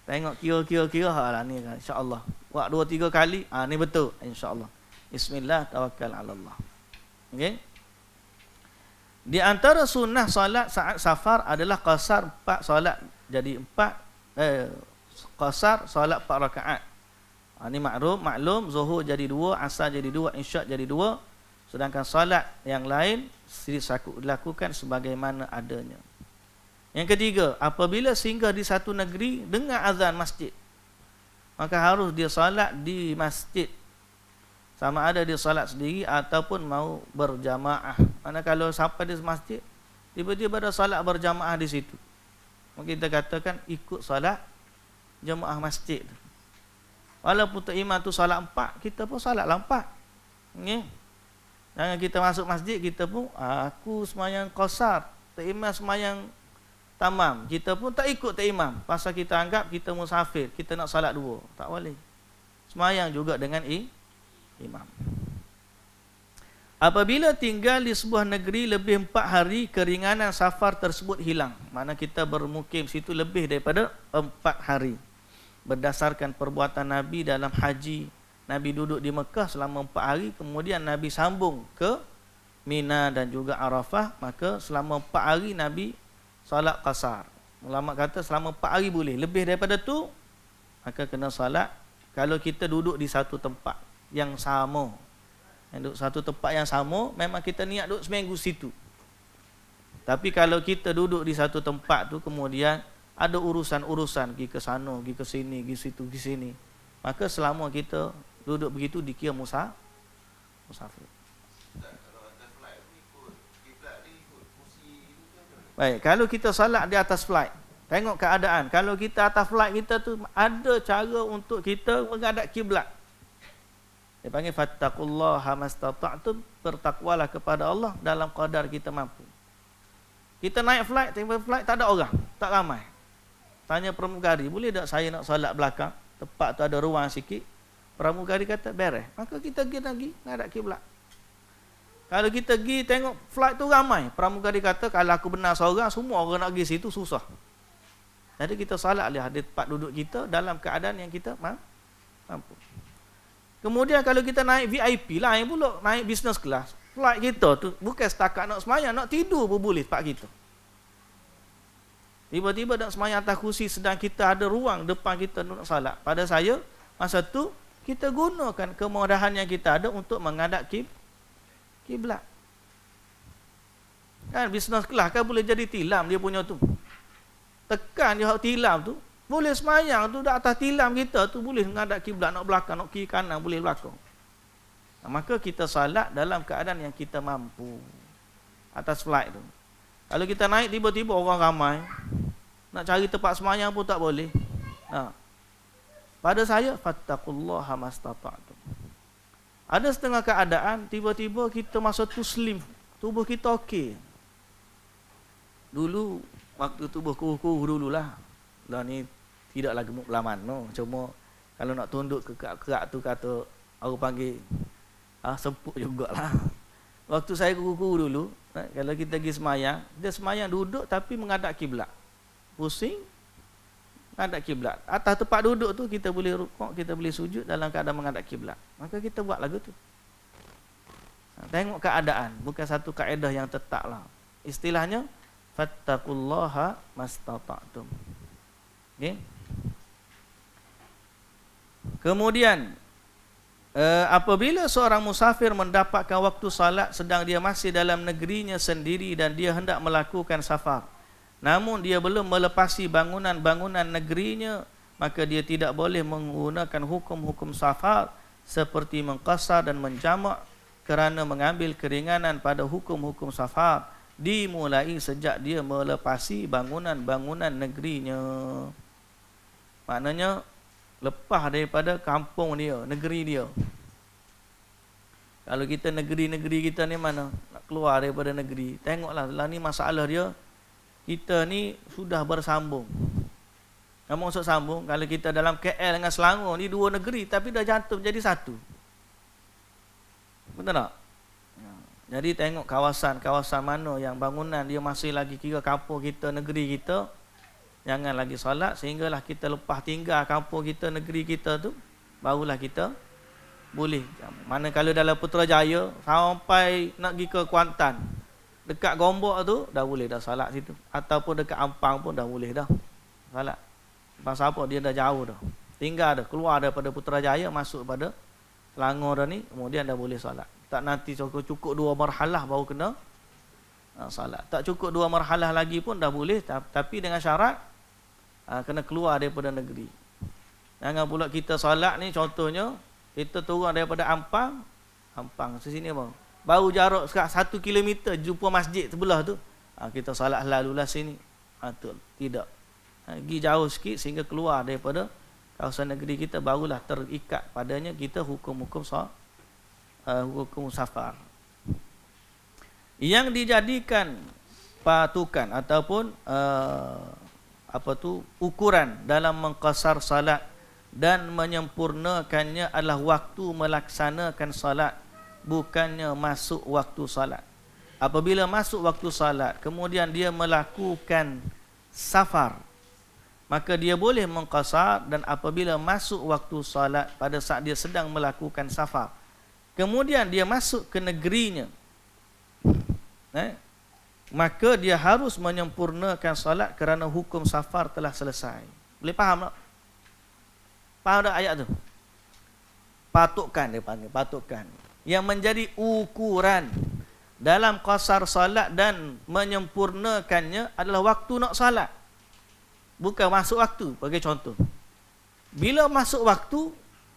Tengok kira-kira lah ni kan, insya-Allah. Buat 2-3 kali, ni betul insya-Allah. Bismillah tawakkal 'ala Allah. Okey. Di antara sunnah solat saat safar adalah qasar 4 solat jadi 4 qasar solat 4 rakaat. Ini maklum zuhur jadi 2, asar jadi 2, isyak jadi 2, sedangkan solat yang lain dilakukan sebagaimana adanya. Yang ketiga, apabila singgah di satu negeri dengar azan masjid, maka harus dia solat di masjid. Sama ada dia solat sendiri ataupun mau berjamaah. Mana kalau sampai di masjid, tiba-tiba ada solat berjamaah di situ, maka kita katakan ikut solat jemaah masjid. Walaupun tok imam tu solat 4, kita pun solatlah 4. Okay? Jangan kita masuk masjid, kita pun aku semayang qasar, tok imam semayang tamam. Kita pun tak ikut tok imam. Pasal kita anggap kita musafir, kita nak solat 2. Tak boleh. Semayang juga dengan imam. Apabila tinggal di sebuah negeri lebih 4 hari, keringanan safar tersebut hilang. Mana kita bermukim situ lebih daripada 4 hari. Berdasarkan perbuatan Nabi dalam haji, Nabi duduk di Mekah selama 4 hari, kemudian Nabi sambung ke Mina dan juga Arafah, maka selama 4 hari Nabi salat qasar. Ulama kata selama 4 hari boleh, lebih daripada tu maka kena salat kalau kita duduk di satu tempat yang sama. Duduk satu tempat yang sama, memang kita niat duduk seminggu situ. Tapi kalau kita duduk di satu tempat tu kemudian ada urusan-urusan, pergi ke sana, pergi ke sini, pergi situ, pergi sini, maka selama kita duduk begitu dikira musafir. Baik, kalau kita salat di atas flight, tengok keadaan. Kalau kita atas flight kita tu ada cara untuk kita menghadap kiblat. Dia panggil fattaqullaha mastata'tum, bertakwalah kepada Allah dalam qadar kita mampu. Kita naik flight, tengok flight tak ada orang, tak ramai. Tanya pramugari, boleh tak saya nak solat belakang? Tempat tu ada ruang sikit. Pramugari kata, beres. Maka kita pergi lagi, ngadap kiblat. Kalau kita pergi tengok flight tu ramai, pramugari kata, kalau aku benar seorang, semua orang nak pergi situ, susah. Jadi kita solat lihat di tempat duduk kita dalam keadaan yang kita mampu. Kemudian kalau kita naik VIP, lain pula, naik business class. Flight kita tu bukan setakat nak semayang, nak tidur pun boleh tempat kita. Tiba-tiba nak semayang atas kursi sedang kita ada ruang depan kita nak salat. Pada saya, masa tu kita gunakan kemudahan yang kita ada untuk menghadap kiblat. Kan business kelas kan boleh jadi tilam dia punya tu. Tekan dia tilam tu, boleh semayang tu dah atas tilam kita tu boleh menghadap kiblat, nak belakang, nak kiri kanan boleh belakang. Maka kita salat dalam keadaan yang kita mampu. Atas flight tu. Kalau kita naik tiba-tiba orang ramai, nak cari tempat semayang pun tak boleh. Pada saya, fattaqullaha mastata'tum. Ada setengah keadaan, tiba-tiba kita masa tu slim, tubuh kita okey. Dulu, waktu tubuh kuruh-kuruh dululah. Lah ni tidaklah gemuk belah mana. Cuma kalau nak tunduk ke kerak tu kata, orang panggil, semput jugalah. Waktu saya kuruh-kuruh dulu, kalau kita pergi semayang, dia semayang duduk tapi menghadap kiblat. Pusing, menghadap kiblat. Atas tempat duduk tu kita boleh rukuk, kita boleh sujud dalam keadaan menghadap kiblat. Maka kita buat lagu tu. Tengok keadaan, bukan satu kaedah yang tetap lah. Istilahnya, fattaqullaha mastata'tum. Okay? Kemudian, apabila seorang musafir mendapatkan waktu salat sedang dia masih dalam negerinya sendiri dan dia hendak melakukan safar, namun dia belum melepasi bangunan-bangunan negerinya, maka dia tidak boleh menggunakan hukum-hukum safar seperti mengqasar dan menjamak kerana mengambil keringanan pada hukum-hukum safar dimulai sejak dia melepasi bangunan-bangunan negerinya. Maknanya lepas daripada kampung dia, negeri dia. Kalau kita negeri-negeri kita ni mana? Nak keluar daripada negeri. Tengoklah, lah ni masalah dia. Kita ni sudah bersambung. Apa maksud sambung? Kalau kita dalam KL dengan Selangor ni dua negeri tapi dah jatuh jadi satu. Betul tak? Jadi tengok kawasan-kawasan mana yang bangunan dia masih lagi kira kampung kita, negeri kita. Jangan lagi solat sehinggalah kita lepas tinggal kampung kita, negeri kita tu, barulah kita boleh. Mana kalau dalam Putrajaya sampai nak pergi ke Kuantan, dekat Gombak tu dah boleh dah salat situ, ataupun dekat Ampang pun dah boleh dah salat. Pasal apa? Dia dah jauh dah, tinggal dah keluar daripada Putrajaya masuk pada Selangor dah ni, kemudian dah boleh salat. Tak nanti cukup 2 marhalah baru kena salat. Tak cukup 2 marhalah lagi pun dah boleh, tapi dengan syarat kena keluar daripada negeri. Jangan pula kita salat ni, contohnya kita turun daripada Ampang sini bang, baru jarak 1 kilometer jumpa masjid sebelah tu, kita salat lalulah sini. Tu tidak, pergi jauh sikit sehingga keluar daripada kawasan negeri kita, barulah terikat padanya kita hukum-hukum hukum safar. Yang dijadikan patukan ataupun ukuran dalam mengqasar salat dan menyempurnakannya adalah waktu melaksanakan salat, bukannya masuk waktu salat. Apabila masuk waktu salat kemudian dia melakukan safar, maka dia boleh mengqasar. Dan apabila masuk waktu salat pada saat dia sedang melakukan safar, kemudian dia masuk ke negerinya, maka dia harus menyempurnakan salat kerana hukum safar telah selesai. Boleh faham tak? Faham tak ayat tu? Patukan dia panggil, patukan. Yang menjadi ukuran dalam qasar salat dan menyempurnakannya adalah waktu nak salat, bukan masuk waktu. Bagi contoh, bila masuk waktu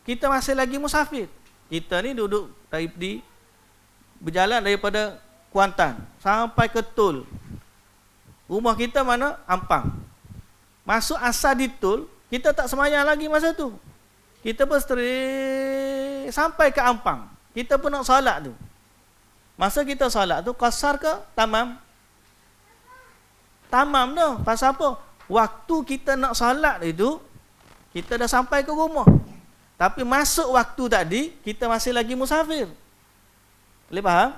kita masih lagi musafir. Kita ni duduk berjalan daripada Kuantan sampai ke Tol. Rumah kita mana? Ampang. Masuk asar di Tol, kita tak semayang lagi masa tu. Kita pun straight sampai ke Ampang. Kita pun nak salat tu. Masa kita salat tu qasar ke tamam? Tamam tu. Pasal apa? Waktu kita nak salat itu kita dah sampai ke rumah. Tapi masuk waktu tadi kita masih lagi musafir. Boleh faham?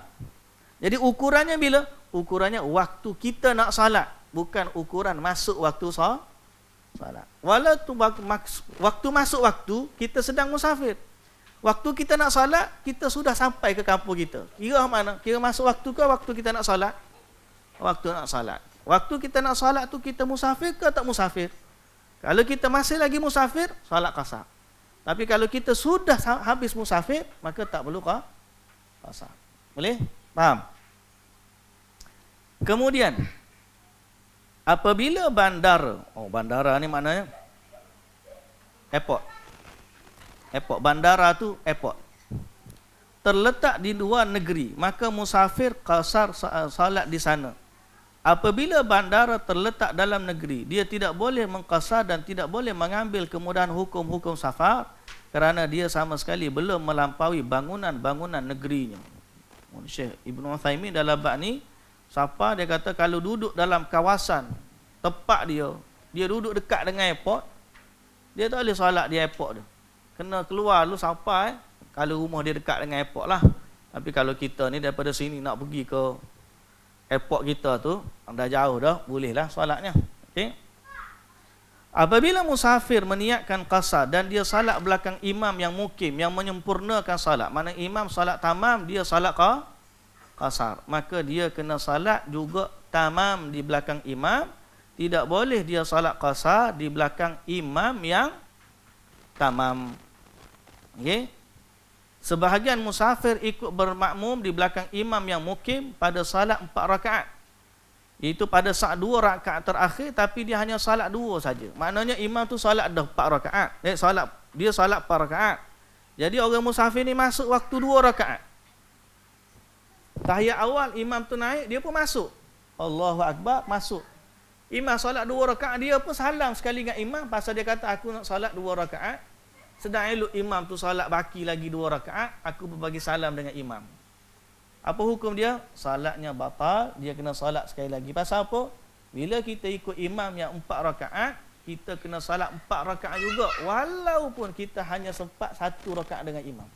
Jadi ukurannya bila? Ukurannya waktu kita nak salat, bukan ukuran masuk waktu salat. Walau waktu masuk waktu kita sedang musafir. Waktu kita nak salat, kita sudah sampai ke kampung kita. Kira mana? Kira masuk waktu ke waktu kita nak salat? Waktu nak salat. Waktu kita nak salat tu kita musafir ke tak musafir? Kalau kita masih lagi musafir, salat qasar. Tapi kalau kita sudah habis musafir, maka tak perlu qasar. Boleh? Faham? Kemudian apabila bandara, bandara ni maknanya airport. Bandara tu airport. Terletak di luar negeri, maka musafir qasar salat di sana. Apabila bandara terletak dalam negeri, dia tidak boleh mengqasar dan tidak boleh mengambil kemudahan hukum-hukum safar kerana dia sama sekali belum melampaui bangunan-bangunan negerinya. Syekh Ibn Uthaymin dalam bab ni, siapa dia kata kalau duduk dalam kawasan tempat dia duduk dekat dengan airport, dia tak boleh solat di airport tu. Kena keluar dulu sampai, kalau rumah dia dekat dengan airport lah. Tapi kalau kita ni daripada sini nak pergi ke airport kita tu, dah jauh dah, bolehlah solatnya. Okey. Apabila musafir meniatkan qasar dan dia salat belakang imam yang mukim, yang menyempurnakan salat, mana imam salat tamam, dia salat qasar, maka dia kena salat juga tamam di belakang imam. Tidak boleh dia salat qasar di belakang imam yang tamam. Okay? Sebahagian musafir ikut bermakmum di belakang imam yang mukim pada salat 4 rakaat. Itu pada saat 2 rakaat terakhir, tapi dia hanya salat 2 saja. Maknanya imam tu salat dah 4 rakaat. Dia salat 4 rakaat. Jadi orang musafir ni masuk waktu 2 rakaat. Tahiyat awal imam tu naik, dia pun masuk. Allahu Akbar, masuk. Imam salat 2 rakaat, dia pun salam sekali dengan imam pasal dia kata aku nak salat 2 rakaat. Sedang elok imam tu salat baki lagi 2 rakaat, aku berbagi salam dengan imam. Apa hukum dia? Salatnya batal, dia kena salat sekali lagi. Pasal apa? Bila kita ikut imam yang 4 rakaat, kita kena salat 4 rakaat juga, walaupun kita hanya sempat 1 rakaat dengan imam.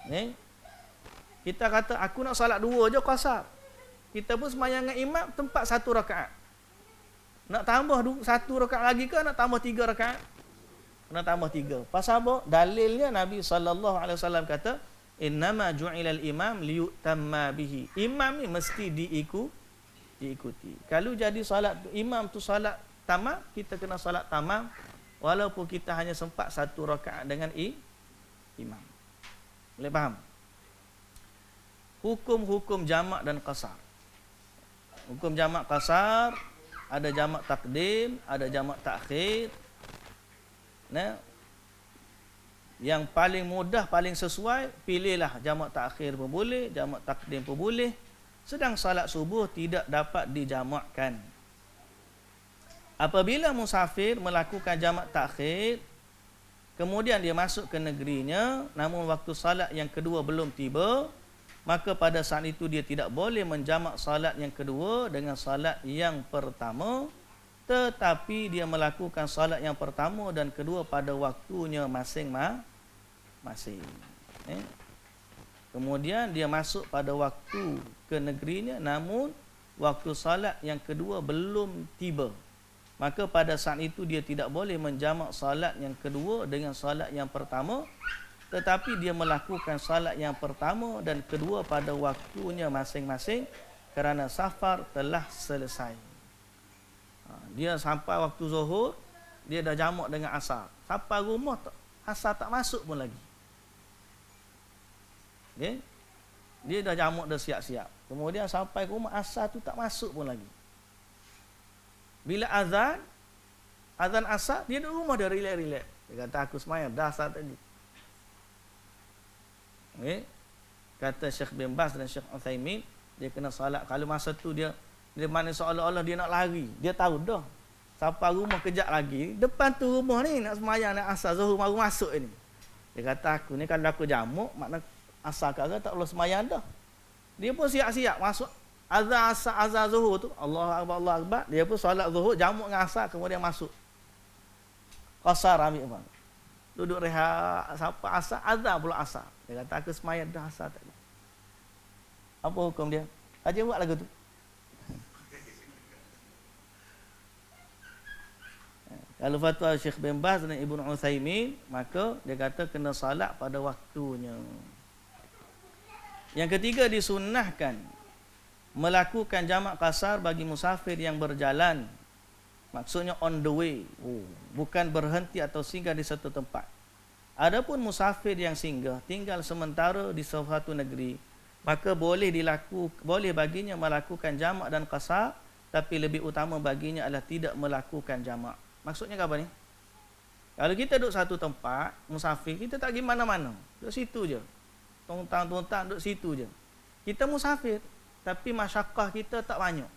Ni kita kata aku nak salat 2 je qasar. Kita pun sembahyang dengan imam tempat 1 rakaat. Nak tambah 1 rakaat lagi ke nak tambah 3 rakaat? kena tambah 3. Pasal apa? Dalilnya Nabi SAW kata, innama ju'ilal imam liyutamma bihi. Imam ni mesti diikuti. Kalau jadi solat imam tu solat tamam, kita kena solat tamam walaupun kita hanya sempat 1 rakaat dengan imam. Boleh faham? Hukum-hukum jamak dan qasar. Hukum jamak qasar, ada jamak takdim, ada jamak takhir. Nah, yang paling mudah, paling sesuai, pilihlah jamak takhir pun boleh, jamak takdim pun boleh. Sedang salat subuh tidak dapat dijamakkan. Apabila musafir melakukan jamak takhir, kemudian dia masuk ke negerinya, namun waktu salat yang kedua belum tiba, maka pada saat itu dia tidak boleh menjamak salat yang kedua dengan salat yang pertama, tetapi dia melakukan salat yang pertama dan kedua pada waktunya masing-masing. Kemudian dia masuk pada waktu ke negerinya, namun waktu salat yang kedua belum tiba. Maka pada saat itu dia tidak boleh menjamak salat yang kedua dengan salat yang pertama, tetapi dia melakukan salat yang pertama dan kedua pada waktunya masing-masing kerana safar telah selesai. Dia sampai waktu zuhur, dia dah jamak dengan asar. Sampai rumah asar tak masuk pun lagi. Okay? Dia dah jamak, dah siap-siap. Kemudian sampai ke rumah, asar tu tak masuk pun lagi. Bila azan asar, dia duduk rumah, dia relax. Dia kata, aku semayang dah asar tadi. Okay? Kata Syekh bin Baz dan Syekh Uthaymin, dia kena salat. Kalau masa tu dia mana seolah-olah dia nak lari, dia tahu dah sampai rumah kejap lagi, depan tu rumah ni nak semayang, nak asar zuhur baru masuk ni. Dia kata, aku ni kalau aku jamuk, makna asar kara tak perlu semayang dah. Dia pun siap-siap masuk azan zuhur tu, Allah Akbar, dia pun solat zuhur, jamuk dengan asar, kemudian masuk qasar, ambil bang, duduk rehat sampai asar, azan pula asar. Dia kata, aku semayang dah asar tadi. Apa hukum dia? Aja buat lagu tu. Kalau fatwa Syekh bin Baz dan Ibnu Uthaymin, maka dia kata kena salat pada waktunya. Yang ketiga, disunnahkan melakukan jamak qasar bagi musafir yang berjalan. Maksudnya on the way. Bukan berhenti atau singgah di satu tempat. Adapun musafir yang singgah, tinggal sementara di suatu negeri, maka boleh baginya melakukan jamak dan qasar, tapi lebih utama baginya adalah tidak melakukan jamak. Maksudnya apa ni? Kalau kita duduk satu tempat, musafir, kita tak pergi mana-mana. Duduk situ je. Tontang-tontang duduk situ je. Kita musafir, tapi masyakkah kita tak banyak.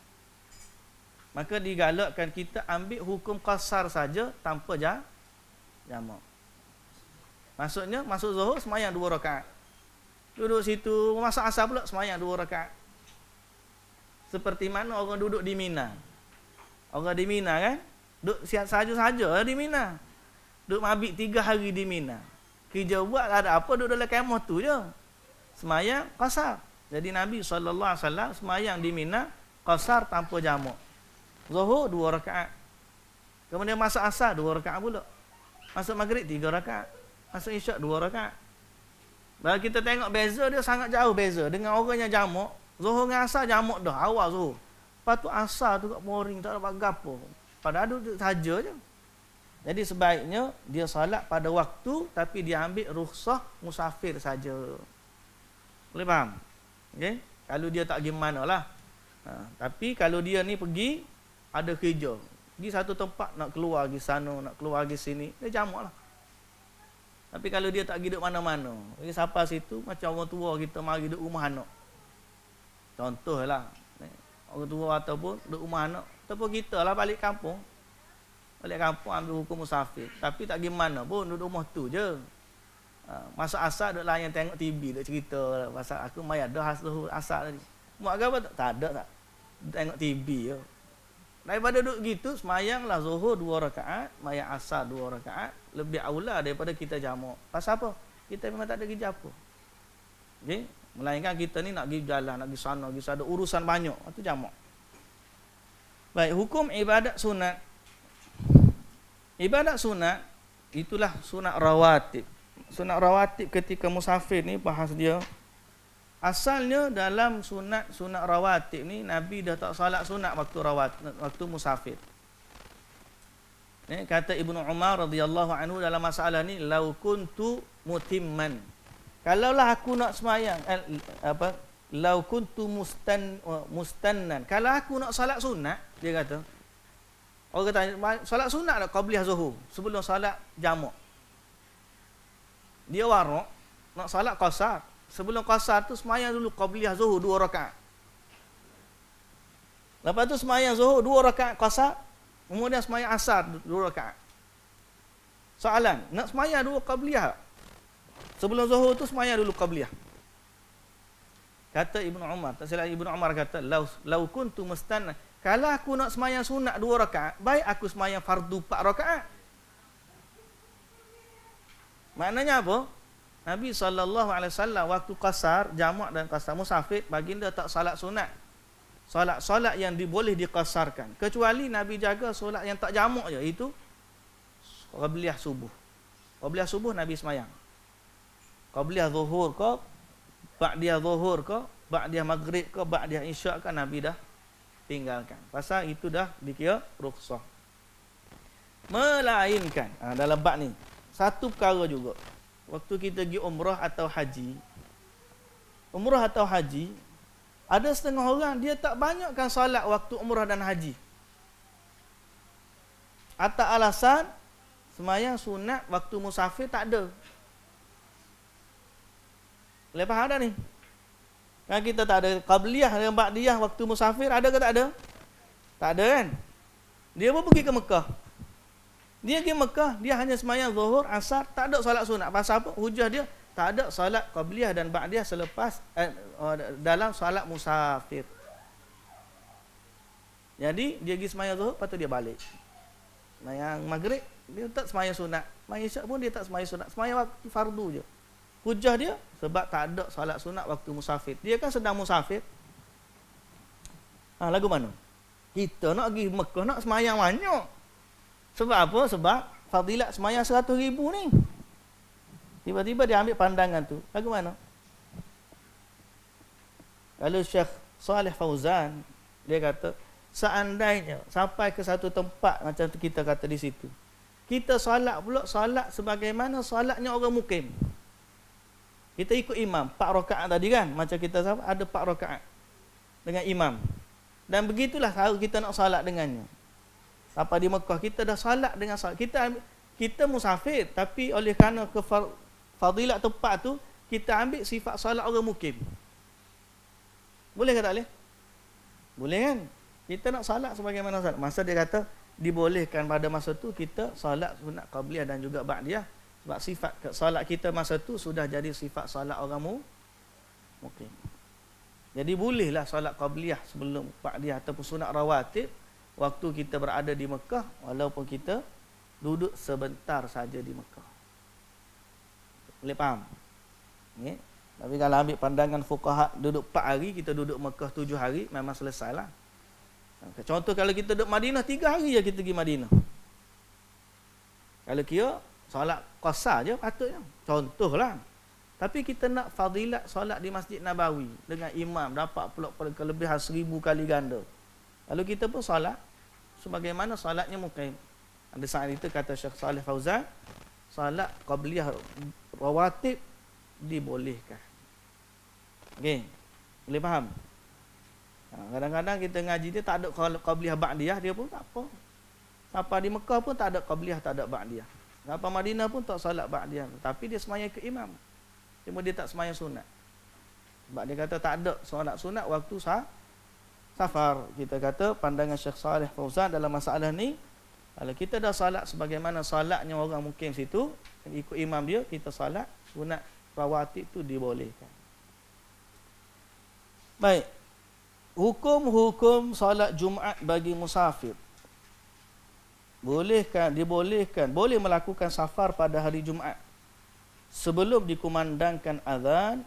Maka digalakkan kita ambil hukum qasar saja tanpa jamak. Maksudnya, masuk zuhur, semayang 2 rakaat. Duduk situ, masuk asar pula, semayang 2 rakaat. Seperti mana orang duduk di Mina. Orang di Mina kan? Duduk siap saja-saja di Mina. Duduk mabit 3 hari di Mina. Kerja buat ada apa, duduk dalam kemah tu je. Semayang qasar. Jadi Nabi SAW semayang di Mina qasar tanpa jamak. Zuhur 2 rakaat. Kemudian masuk asar 2 rakaat pula. Masuk maghrib 3 rakaat. Masuk isyak 2 rakaat. Kalau kita tengok beza dia sangat jauh beza dengan orang yang jamak. Zuhur dengan asar jamak dah awal zuhur. Lepas tu asar tu kat boring, tak dapat gapo. Padahal duduk saja je. Jadi sebaiknya dia salat pada waktu, tapi dia ambil rukhsah musafir saja. Boleh faham? Okay? Kalau dia tak pergi mana lah. Tapi kalau dia ni pergi, ada kerja. Pergi satu tempat, nak keluar pergi sana, nak keluar pergi sini, dia jamak lah. Tapi kalau dia tak pergi duduk mana-mana, pergi sampai situ, macam orang tua kita mari duduk rumah anak. Contoh lah. Orang tua ataupun duduk rumah anak. Ataupun kita lah balik kampung. Balik kampung ambil hukum musafir. Tapi tak pergi mana pun, duduk rumah tu je. Masuk asar duduk layan tengok TV, duduk cerita pasal aku mayat dah asar tadi. Mak apa tak ada tak. Tengok TV je. Daripada duduk gitu, semayanglah zuhur 2 rakaat, mayat asar 2 rakaat, lebih aula daripada kita jamak. Pasal apa? Kita memang tak ada kerja apa. Okay? Melainkan kita ni nak pergi jalan, nak pergi sana, ada urusan banyak. Itu jamak. Baik, hukum ibadat sunat. Ibadat sunat itulah sunat rawatib. Sunat rawatib ketika musafir ni bahas dia. Asalnya dalam sunat rawatib ni Nabi dah tak salat sunat waktu musafir. Ni kata Ibnu Umar radhiyallahu anhu dalam masalah ni, lau kuntu mutimman. Kalaulah aku nak semayang lau kuntu mustannan. Kalau aku nak salat sunat, dia kata. Orang kata salat sunat tak qabliyah zuhur sebelum salat jamak. Dia warak nak salat qasar. Sebelum qasar tu semayang dulu qabliyah zuhur 2 rakaat. Lepas tu semayang zuhur 2 rakaat qasar, kemudian semayang asar 2 rakaat. Soalan, nak semayang 2 qabliyah? Sebelum zuhur tu semayang dulu qabliyah. Kata Ibnu Umar, tak salah Ibnu Umar kata, lau kuntu mustanna. Kalau aku nak semayang sunat 2 rakaat, baik aku semayang fardu 4 rakaat. Maknanya apa? Nabi SAW waktu qasar, jamak dan qasar musafir, baginda tak salat sunat. Solat yang boleh diqasarkan. Kecuali Nabi jaga solat yang tak jamak je, itu qabliyah subuh. Qabliyah subuh Nabi semayang. Qabliyah zuhur ke, ba'diyah zuhur ke, ba'diyah maghrib ke, ba'diyah isyak ke, Nabi dah tinggalkan. Pasal itu dah dikira rukhsah. Melainkan dalam bab ni satu perkara juga. Waktu kita pergi umrah atau haji, ada setengah orang dia tak banyakkan solat waktu umrah dan haji. Atas alasan semayang sunat waktu musafir tak ada. Lepas ada ni. Kan kita tak ada qabliyah dan ba'diyah waktu musafir, ada ke tak ada? Tak ada kan? Dia pun pergi ke Mekah. Dia pergi Mekah, dia hanya semayang zuhur, asar, tak ada solat sunat. Pasal apa? Hujah dia tak ada solat qabliyah dan ba'diyah selepas dalam solat musafir. Jadi dia pergi semayang zuhur, lepas tu dia balik. Semayang maghrib, dia tak semayang sunat. Semayang isyak pun dia tak semayang sunat. Semayang waktu fardu je. Hujah dia sebab tak ada solat sunat waktu musafir. Dia kan sedang musafir. Lagu mana? Kita nak pergi Mekah nak semayang banyak. Sebab apa? Sebab fadilat semayang 100,000 ni. Tiba-tiba dia ambil pandangan tu. Lagu mana? Kalau Syekh Saleh Fauzan, dia kata, seandainya sampai ke satu tempat macam kita kata di situ, kita solat pula solat sebagaimana solatnya orang mukim. Kita ikut imam 4 rakaat tadi kan, macam kita ada 4 rakaat dengan imam. Dan begitulah cara kita nak solat dengannya. Apa di Mekah kita dah solat dengan solat. Kita musafir, tapi oleh kerana fadilat tempat tu, kita ambil sifat solat orang mukim. Boleh ke tak boleh? Boleh kan? Kita nak solat sebagaimana solat. Masa dia kata dibolehkan pada masa tu kita solat sunat qabliyah dan juga ba'diyah. Sebab sifat solat kita masa tu sudah jadi sifat solat orang mukim. Jadi bolehlah solat qabliyah sebelum ba'diyah ataupun sunat rawatib waktu kita berada di Mekah, walaupun kita duduk sebentar saja di Mekah. Boleh faham? Okay. Tapi kalau ambil pandangan fuqaha, duduk 4 hari, kita duduk Mekah 7 hari, memang selesailah. Contoh kalau kita duduk Madinah 3 hari je kita pergi Madinah. Kalau kira solat qasar je patutnya. Contohlah. Tapi kita nak fadilat solat di Masjid Nabawi dengan imam dapat pula kelebihan 1000 kali ganda. Lalu kita pun solat sebagaimana solatnya muqim. Ada saat itu kata Syekh Saleh Fauzan, solat qabliyah rawatib dibolehkan. Okey. Boleh faham? Kadang-kadang kita ngaji dia tak ada qabliyah ba'diyah, dia pun tak apa. Sampai di Mekah pun tak ada qabliyah, tak ada ba'diyah. Sampai Madinah pun tak solat ba'diyah, tapi dia semayang ke imam. Cuma dia tak semayang sunat. Sebab dia kata tak ada solat sunat waktu safar. Kita kata pandangan Syekh Saleh Fauzan dalam masalah ni, kalau kita dah salat sebagaimana salatnya orang mukim situ, ikut imam dia, kita salat sunat rawatib tu dibolehkan. Baik. Hukum-hukum salat Jumaat bagi musafir. Dibolehkan, boleh melakukan safar pada hari Jumaat sebelum dikumandangkan azan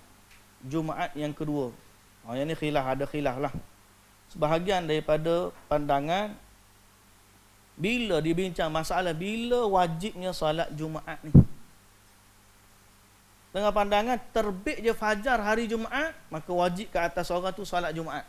Jumaat yang kedua. Yang ni ada khilaf lah. Sebahagian daripada pandangan Bila dibincang masalah bila wajibnya solat Jumaat ni. Tengah pandangan terbit je fajar hari Jumaat, maka wajib ke atas orang tu solat Jumaat.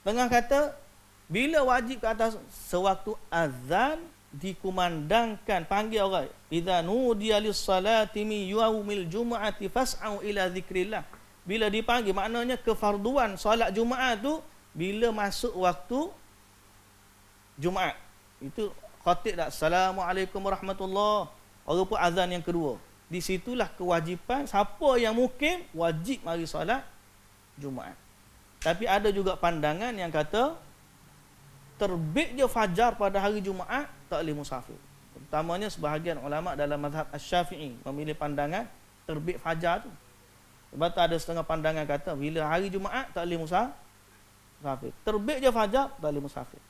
Tengah kata bila wajib ke atas sewaktu azan dikumandangkan, panggil orang, idza nudiya lis-salati min yaumil jumu'ati fas'au ila dzikrillah. Bila dipanggil maknanya kefarduan solat Jumaat tu bila masuk waktu Jumaat. Itu khatib tak, Assalamualaikum warahmatullahi. Orang pun azan yang kedua. Di situlah kewajipan siapa yang mukim wajib mari solat Jumaat. Tapi ada juga pandangan yang kata terbit je fajar pada hari Jumaat tak boleh musafir. Terutamanya sebahagian ulama dalam mazhab Asy-Syafi'i memilih pandangan terbit fajar tu. Sebab tu ada setengah pandangan kata bila hari Jumaat tak boleh musafir. Terbit je fajar tak boleh musafir.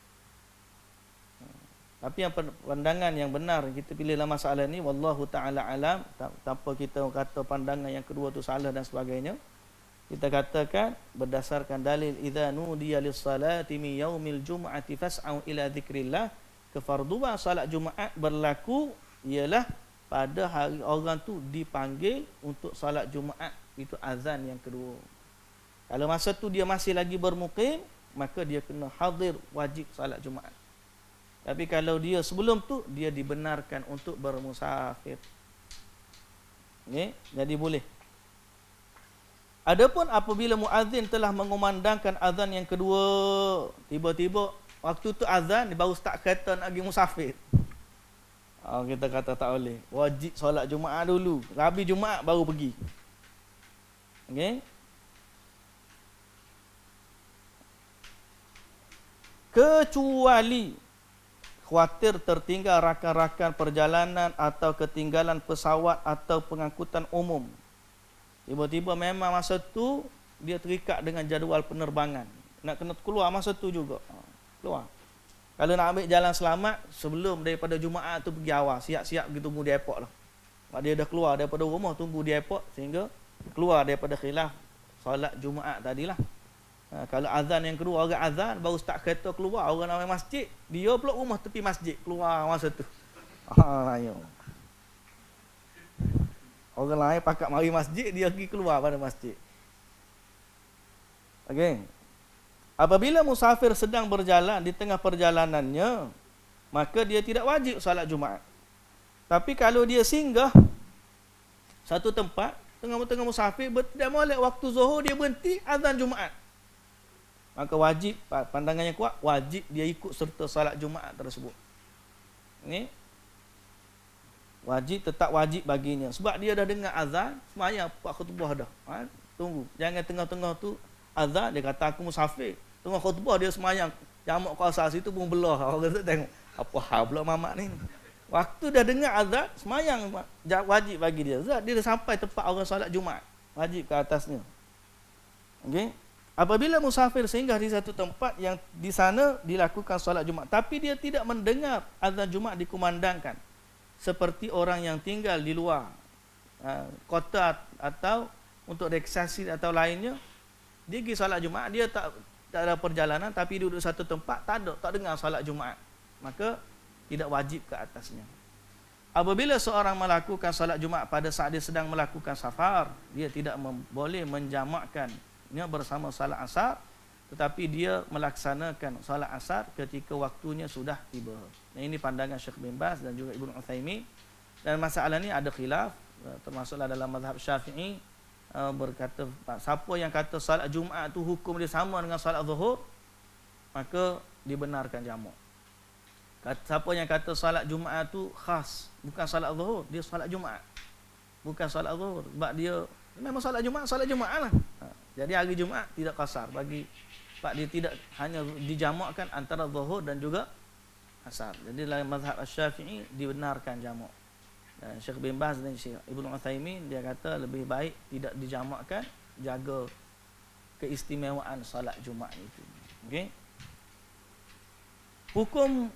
Tapi yang pandangan yang benar kita pilih dalam masalah ni wallahu taala alam, tanpa kita kata pandangan yang kedua tu salah dan sebagainya. Kita katakan berdasarkan dalil idza nudiya lis-salati min yaumil jumu'ati fas'au ila dzikrillah, kefarduan salat Jumaat berlaku ialah pada hari orang tu dipanggil untuk salat Jumaat, itu azan yang kedua. Kalau masa tu dia masih lagi bermukim, maka dia kena hadir wajib salat Jumaat. Tapi kalau dia sebelum tu dia dibenarkan untuk bermusafir. Okey, jadi boleh. Adapun apabila muazzin telah mengumandangkan azan yang kedua, tiba-tiba waktu tu azan dia baru start kereta nak pergi musafir. Kita kata tak boleh. Wajib solat Jumaat dulu. Habis Jumaat baru pergi. Okey. Kecuali khawatir tertinggal rakan-rakan perjalanan atau ketinggalan pesawat atau pengangkutan umum. Tiba-tiba memang masa tu dia terikat dengan jadual penerbangan. Nak kena keluar masa tu juga. Keluar. Kalau nak ambil jalan selamat, sebelum daripada Jumaat tu pergi awal. Siap-siap pergi tunggu di airport lah. Dia dah keluar daripada rumah, tunggu di airport sehingga keluar daripada khilaf solat Jumaat tadilah. Kalau azan yang kedua, orang azan baru start kereta keluar, orang nak main masjid, dia pula rumah tepi masjid, keluar masa tu. Orang lain pakat mari masjid, dia pergi keluar pada masjid. Okey. Apabila musafir sedang berjalan di tengah perjalanannya, maka dia tidak wajib salat Jumaat. Tapi kalau dia singgah satu tempat, tengah-tengah musafir, tidak molek waktu Zuhur dia berhenti azan Jumaat. Maka wajib, pandangannya kuat, wajib dia ikut serta salat Jumaat tersebut. Ini wajib, tetap wajib baginya. Sebab dia dah dengar azan, semayang buat khutbah dah. Tunggu. Jangan tengah-tengah tu azan, dia kata aku musafir. Tengah khutbah dia semayang. Jamak kuasa situ pun belah. Orang kata tengok, apa hal pula mamak ni. Waktu dah dengar azan, semayang wajib bagi dia. Dia dah sampai tempat orang salat Jumaat. Wajib ke atasnya. Okey. Apabila musafir singgah di satu tempat yang di sana dilakukan solat Jumaat, tapi dia tidak mendengar azan Jumaat dikumandangkan, seperti orang yang tinggal di luar kota atau untuk rekreasi atau lainnya, dia pergi solat Jumaat, dia tak ada perjalanan tapi duduk satu tempat, tak dengar solat Jumaat, maka tidak wajib ke atasnya. Apabila seorang melakukan solat Jumaat pada saat dia sedang melakukan safar, dia tidak boleh menjamakkan bersama salat asar, tetapi dia melaksanakan salat asar ketika waktunya sudah tiba. Ini pandangan Syekh bin Baz dan juga Ibnu Utsaimin. Dan masalah ini ada khilaf, termasuklah dalam mazhab Syafi'i, berkata siapa yang kata salat Jumaat tu hukum dia sama dengan salat Zuhur, maka dibenarkan jamak. Siapa yang kata salat Jumaat tu khas, bukan salat Zuhur, dia salat Jumaat, bukan salat Zuhur, sebab dia memang salat Jumaat lah. Jadi hari Jumaat tidak kasar bagi sebab dia tidak hanya dijamakkan antara Zuhur dan juga asar. Jadi dalam mazhab Asy-Syafi'i dibenarkan jamak. Dan Syekh bin Baz dan Syekh Ibnu Utsaimin dia kata lebih baik tidak dijamakkan, jaga keistimewaan solat Jumaat itu. Okey. Hukum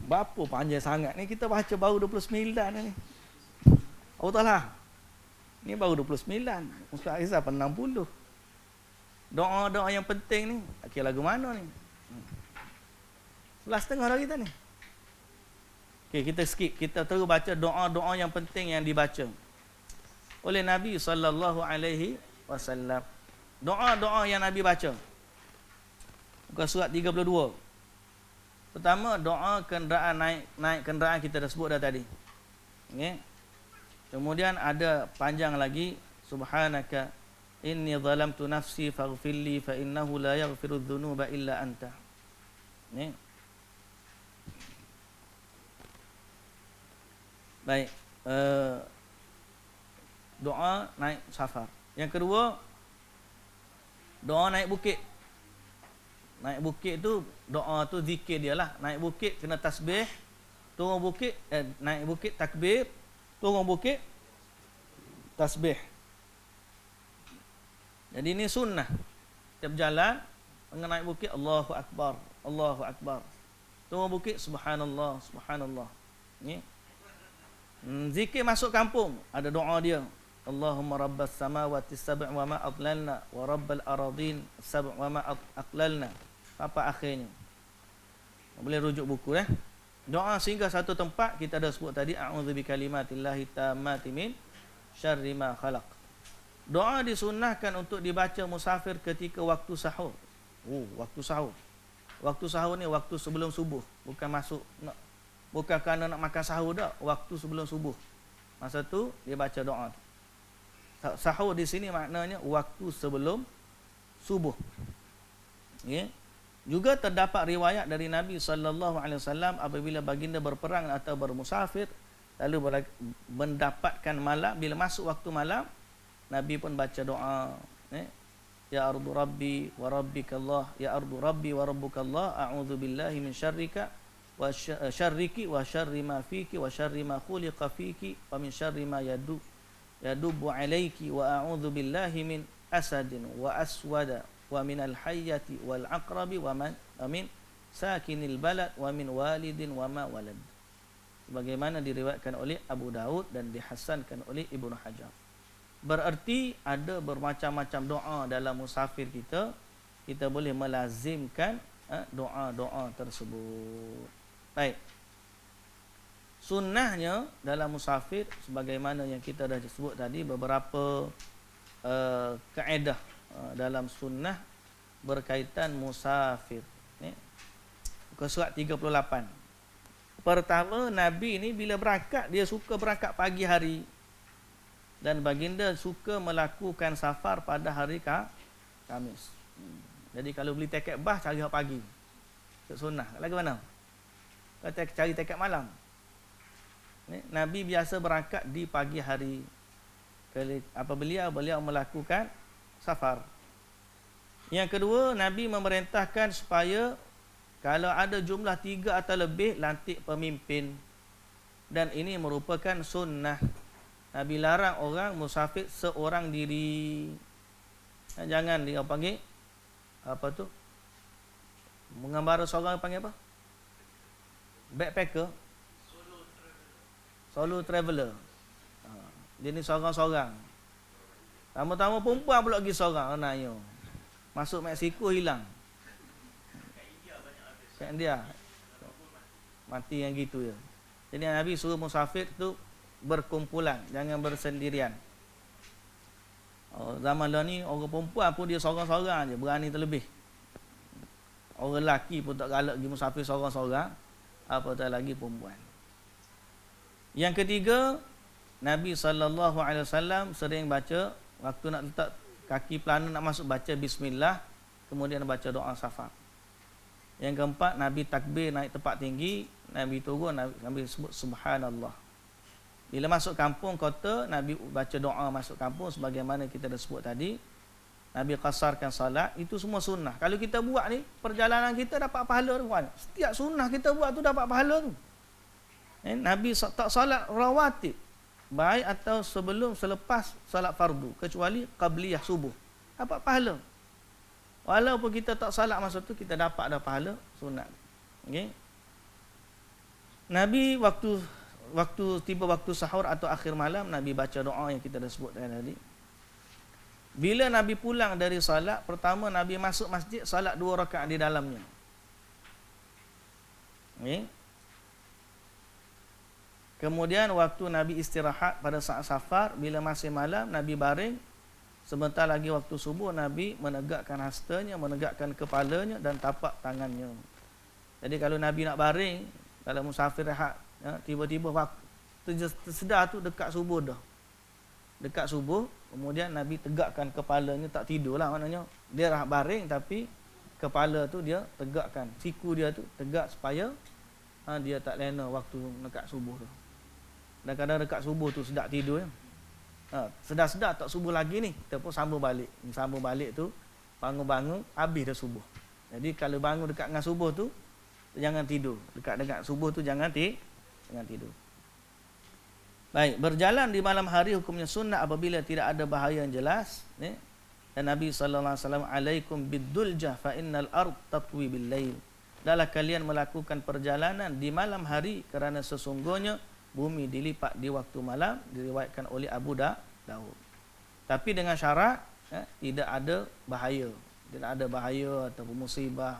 berapa panjang sangat ni, kita baca baru 29 ni. Oh taklah. Ni baru 29. Ustaz Aizah 60. Doa-doa yang penting ni, akhir lagu mana ni? 11.30 dah kita ni. Okey, kita skip. Kita terus baca doa-doa yang penting yang dibaca oleh Nabi sallallahu alaihi wasallam. Doa-doa yang Nabi baca. Muka surat 32. Pertama, doa kenderaan naik kenderaan kita dah sebut dah tadi. Okey. Kemudian ada panjang lagi, subhanaka inni zalamtu nafsi faghfirli fa innahu la yaghfiru dzunuba illa anta. Ni. Baik, doa naik safar. Yang kedua, doa naik bukit. Naik bukit tu, doa tu zikir dia lah. Naik bukit kena tasbih, turun bukit, naik bukit takbir, turun bukit tasbih. Jadi ini sunnah. Tiap jalan, naik bukit, Allahu Akbar, Allahu Akbar. Turun bukit, subhanallah, subhanallah. Ni. Zikir masuk kampung, ada doa dia. Allahumma rabbas samawati sab' wa ma adlalna wa rabbal aradin sab' wa ma aqlalna. Apa akhirnya? Boleh rujuk buku Doa sehingga satu tempat kita ada sebut tadi, a'udzu bikalimatillahi tammati min syarri ma khalaq. Doa disunnahkan untuk dibaca musafir ketika waktu sahur. Waktu sahur. Waktu sahur ni waktu sebelum subuh, bukan masuk bukan kerana nak makan sahur dah, waktu sebelum subuh. Masa tu dia baca doa. Sahur di sini maknanya waktu sebelum subuh. Ya. Juga terdapat riwayat dari Nabi sallallahu alaihi wasallam apabila baginda berperang atau bermusafir lalu mendapatkan malam, bila masuk waktu malam Nabi pun baca doa, ya ardu rabbi wa rabbikallah, ya ardu rabbi wa rabbukallah, a'udzu billahi min syarrika wa syarriki wa syarri ma fiki wa syarri ma khuliqa fiki wa min syarri ma yadubu alayki wa a'udzu billahi min asadin wa aswada wa min al-hayyati wal aqrabi wa min sakinil balad wa min walidin wa ma walad. Sebagaimana diriwayatkan oleh Abu Daud dan dihasankan oleh Ibnu Hajar. Berarti ada bermacam-macam doa dalam musafir kita. Kita boleh melazimkan doa-doa tersebut. Baik. Sunnahnya dalam musafir sebagaimana yang kita dah sebut tadi, beberapa kaedah dalam sunnah berkaitan musafir. Muka surat 38. Pertama, Nabi ni bila berangkat, dia suka berangkat pagi hari. Dan baginda suka melakukan safar pada hari Khamis. Jadi kalau beli tiket bas, cari hari pagi. Itu sunnah. Lagi mana? Kalau cari tiket malam. Nabi biasa berangkat di pagi hari. Apabila beliau melakukan safar. Yang kedua, Nabi memerintahkan supaya kalau ada jumlah 3 atau lebih, lantik pemimpin. Dan ini merupakan sunnah. Nabi larang orang musafir seorang diri. Jangan dia panggil apa tu? Mengembara seorang panggil apa? Backpacker. Solo traveler. Dia ni seorang-seorang. Tama-tama perempuan pula pergi seorang. Nanya. Masuk Mexico hilang. Kat India. Mati yang gitu je. Jadi Nabi suruh musafir tu berkumpulan, jangan bersendirian. Zaman dah ni orang perempuan pun dia seorang-seorang je, berani terlebih. Orang lelaki pun tak galak pergi musafir seorang-seorang, apatah lagi perempuan. Yang ketiga, Nabi SAW sering baca waktu nak letak kaki pelana nak masuk, baca bismillah, kemudian baca doa safar. Yang keempat, Nabi takbir naik tempat tinggi, Nabi turun, Nabi sebut subhanallah. Bila masuk kampung kota, Nabi baca doa masuk kampung sebagaimana kita dah sebut tadi. Nabi qasarkan salat, itu semua sunnah. Kalau kita buat ni, perjalanan kita dapat pahala tu. Setiap sunnah kita buat tu dapat pahala tu. Nabi tak salat rawatib, baik atau sebelum selepas salat fardu, kecuali qabliyah subuh. Dapat pahala. Walaupun kita tak salat masa tu, kita dapat dah pahala sunat. Okay? Nabi waktu tiba waktu sahur atau akhir malam, Nabi baca doa yang kita dah sebut tadi. Bila Nabi pulang dari salat, pertama Nabi masuk masjid, salat 2 rakaat di dalamnya. Ni. Kemudian waktu Nabi istirahat pada saat safar, bila masih malam Nabi baring, sebentar lagi waktu subuh Nabi menegakkan hastanya, menegakkan kepalanya dan tapak tangannya. Jadi kalau Nabi nak baring, kalau musafir rehat, tiba-tiba waktu tersedar tu dekat subuh dah. Dekat subuh, kemudian Nabi tegakkan kepalanya, tak tidur lah maknanya. Dia rehat baring tapi kepala tu dia tegakkan, siku dia tu tegak supaya dia tak lena waktu dekat subuh tu. Dan kadang dekat subuh tu sedap tidur ya. Sedar-sedar tak subuh lagi ni, kita pun sambung balik. Sambung balik tu, bangun-bangun, habis dah subuh. Jadi kalau bangun dekat dengan subuh tu, jangan tidur. Dekat-dekat subuh tu jangan tidur. Baik, berjalan di malam hari hukumnya sunnah apabila tidak ada bahaya yang jelas. Dan Nabi SAW, alaikum biddulja fa innal ard tatwi bil lail. Dalam kalian melakukan perjalanan di malam hari kerana sesungguhnya bumi dilipat di waktu malam, diriwayatkan oleh Abu Daud. Tapi dengan syarat tidak ada bahaya, ataupun musibah.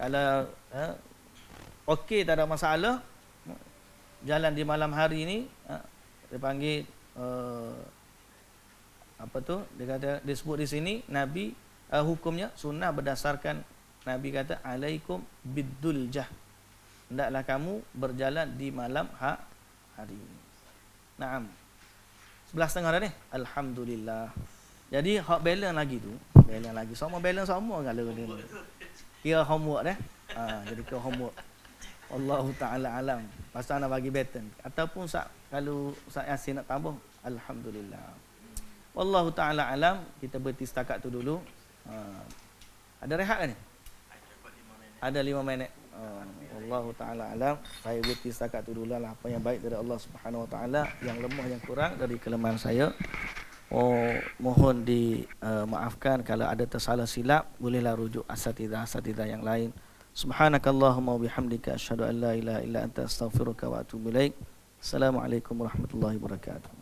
Kalau okey, tak ada masalah, jalan di malam hari ni dia panggil disebut di sini Nabi hukumnya sunnah berdasarkan Nabi kata alaikum bidduljah, hendaklah kamu berjalan di malam hari. Naam. 11.30 dah ni. Alhamdulillah. Jadi hak balance lagi. Semua balance semua kalau dia ni. Kira homework dah. Jadi kira homework. Wallahu taala alam. Pasal nak bagi baton ataupun kalau Ustaz Yasin nak tambah, alhamdulillah. Wallahu taala alam. Kita berhenti setakat tu dulu. Ada rehat kan ni? Ada 5 minit. Wallahu taala alam. Saya berhenti setakat tu dulu lah. Apa yang baik dari Allah Subhanahu wa taala, yang lemah yang kurang dari kelemahan saya. Mohon dimaafkan kalau ada tersalah silap, bolehlah rujuk asatidah yang lain. Subhanakallahumma wa bihamdika asyhadu an la ilaha illa anta astaghfiruka wa atubu ilaik. Assalamualaikum warahmatullahi wabarakatuh.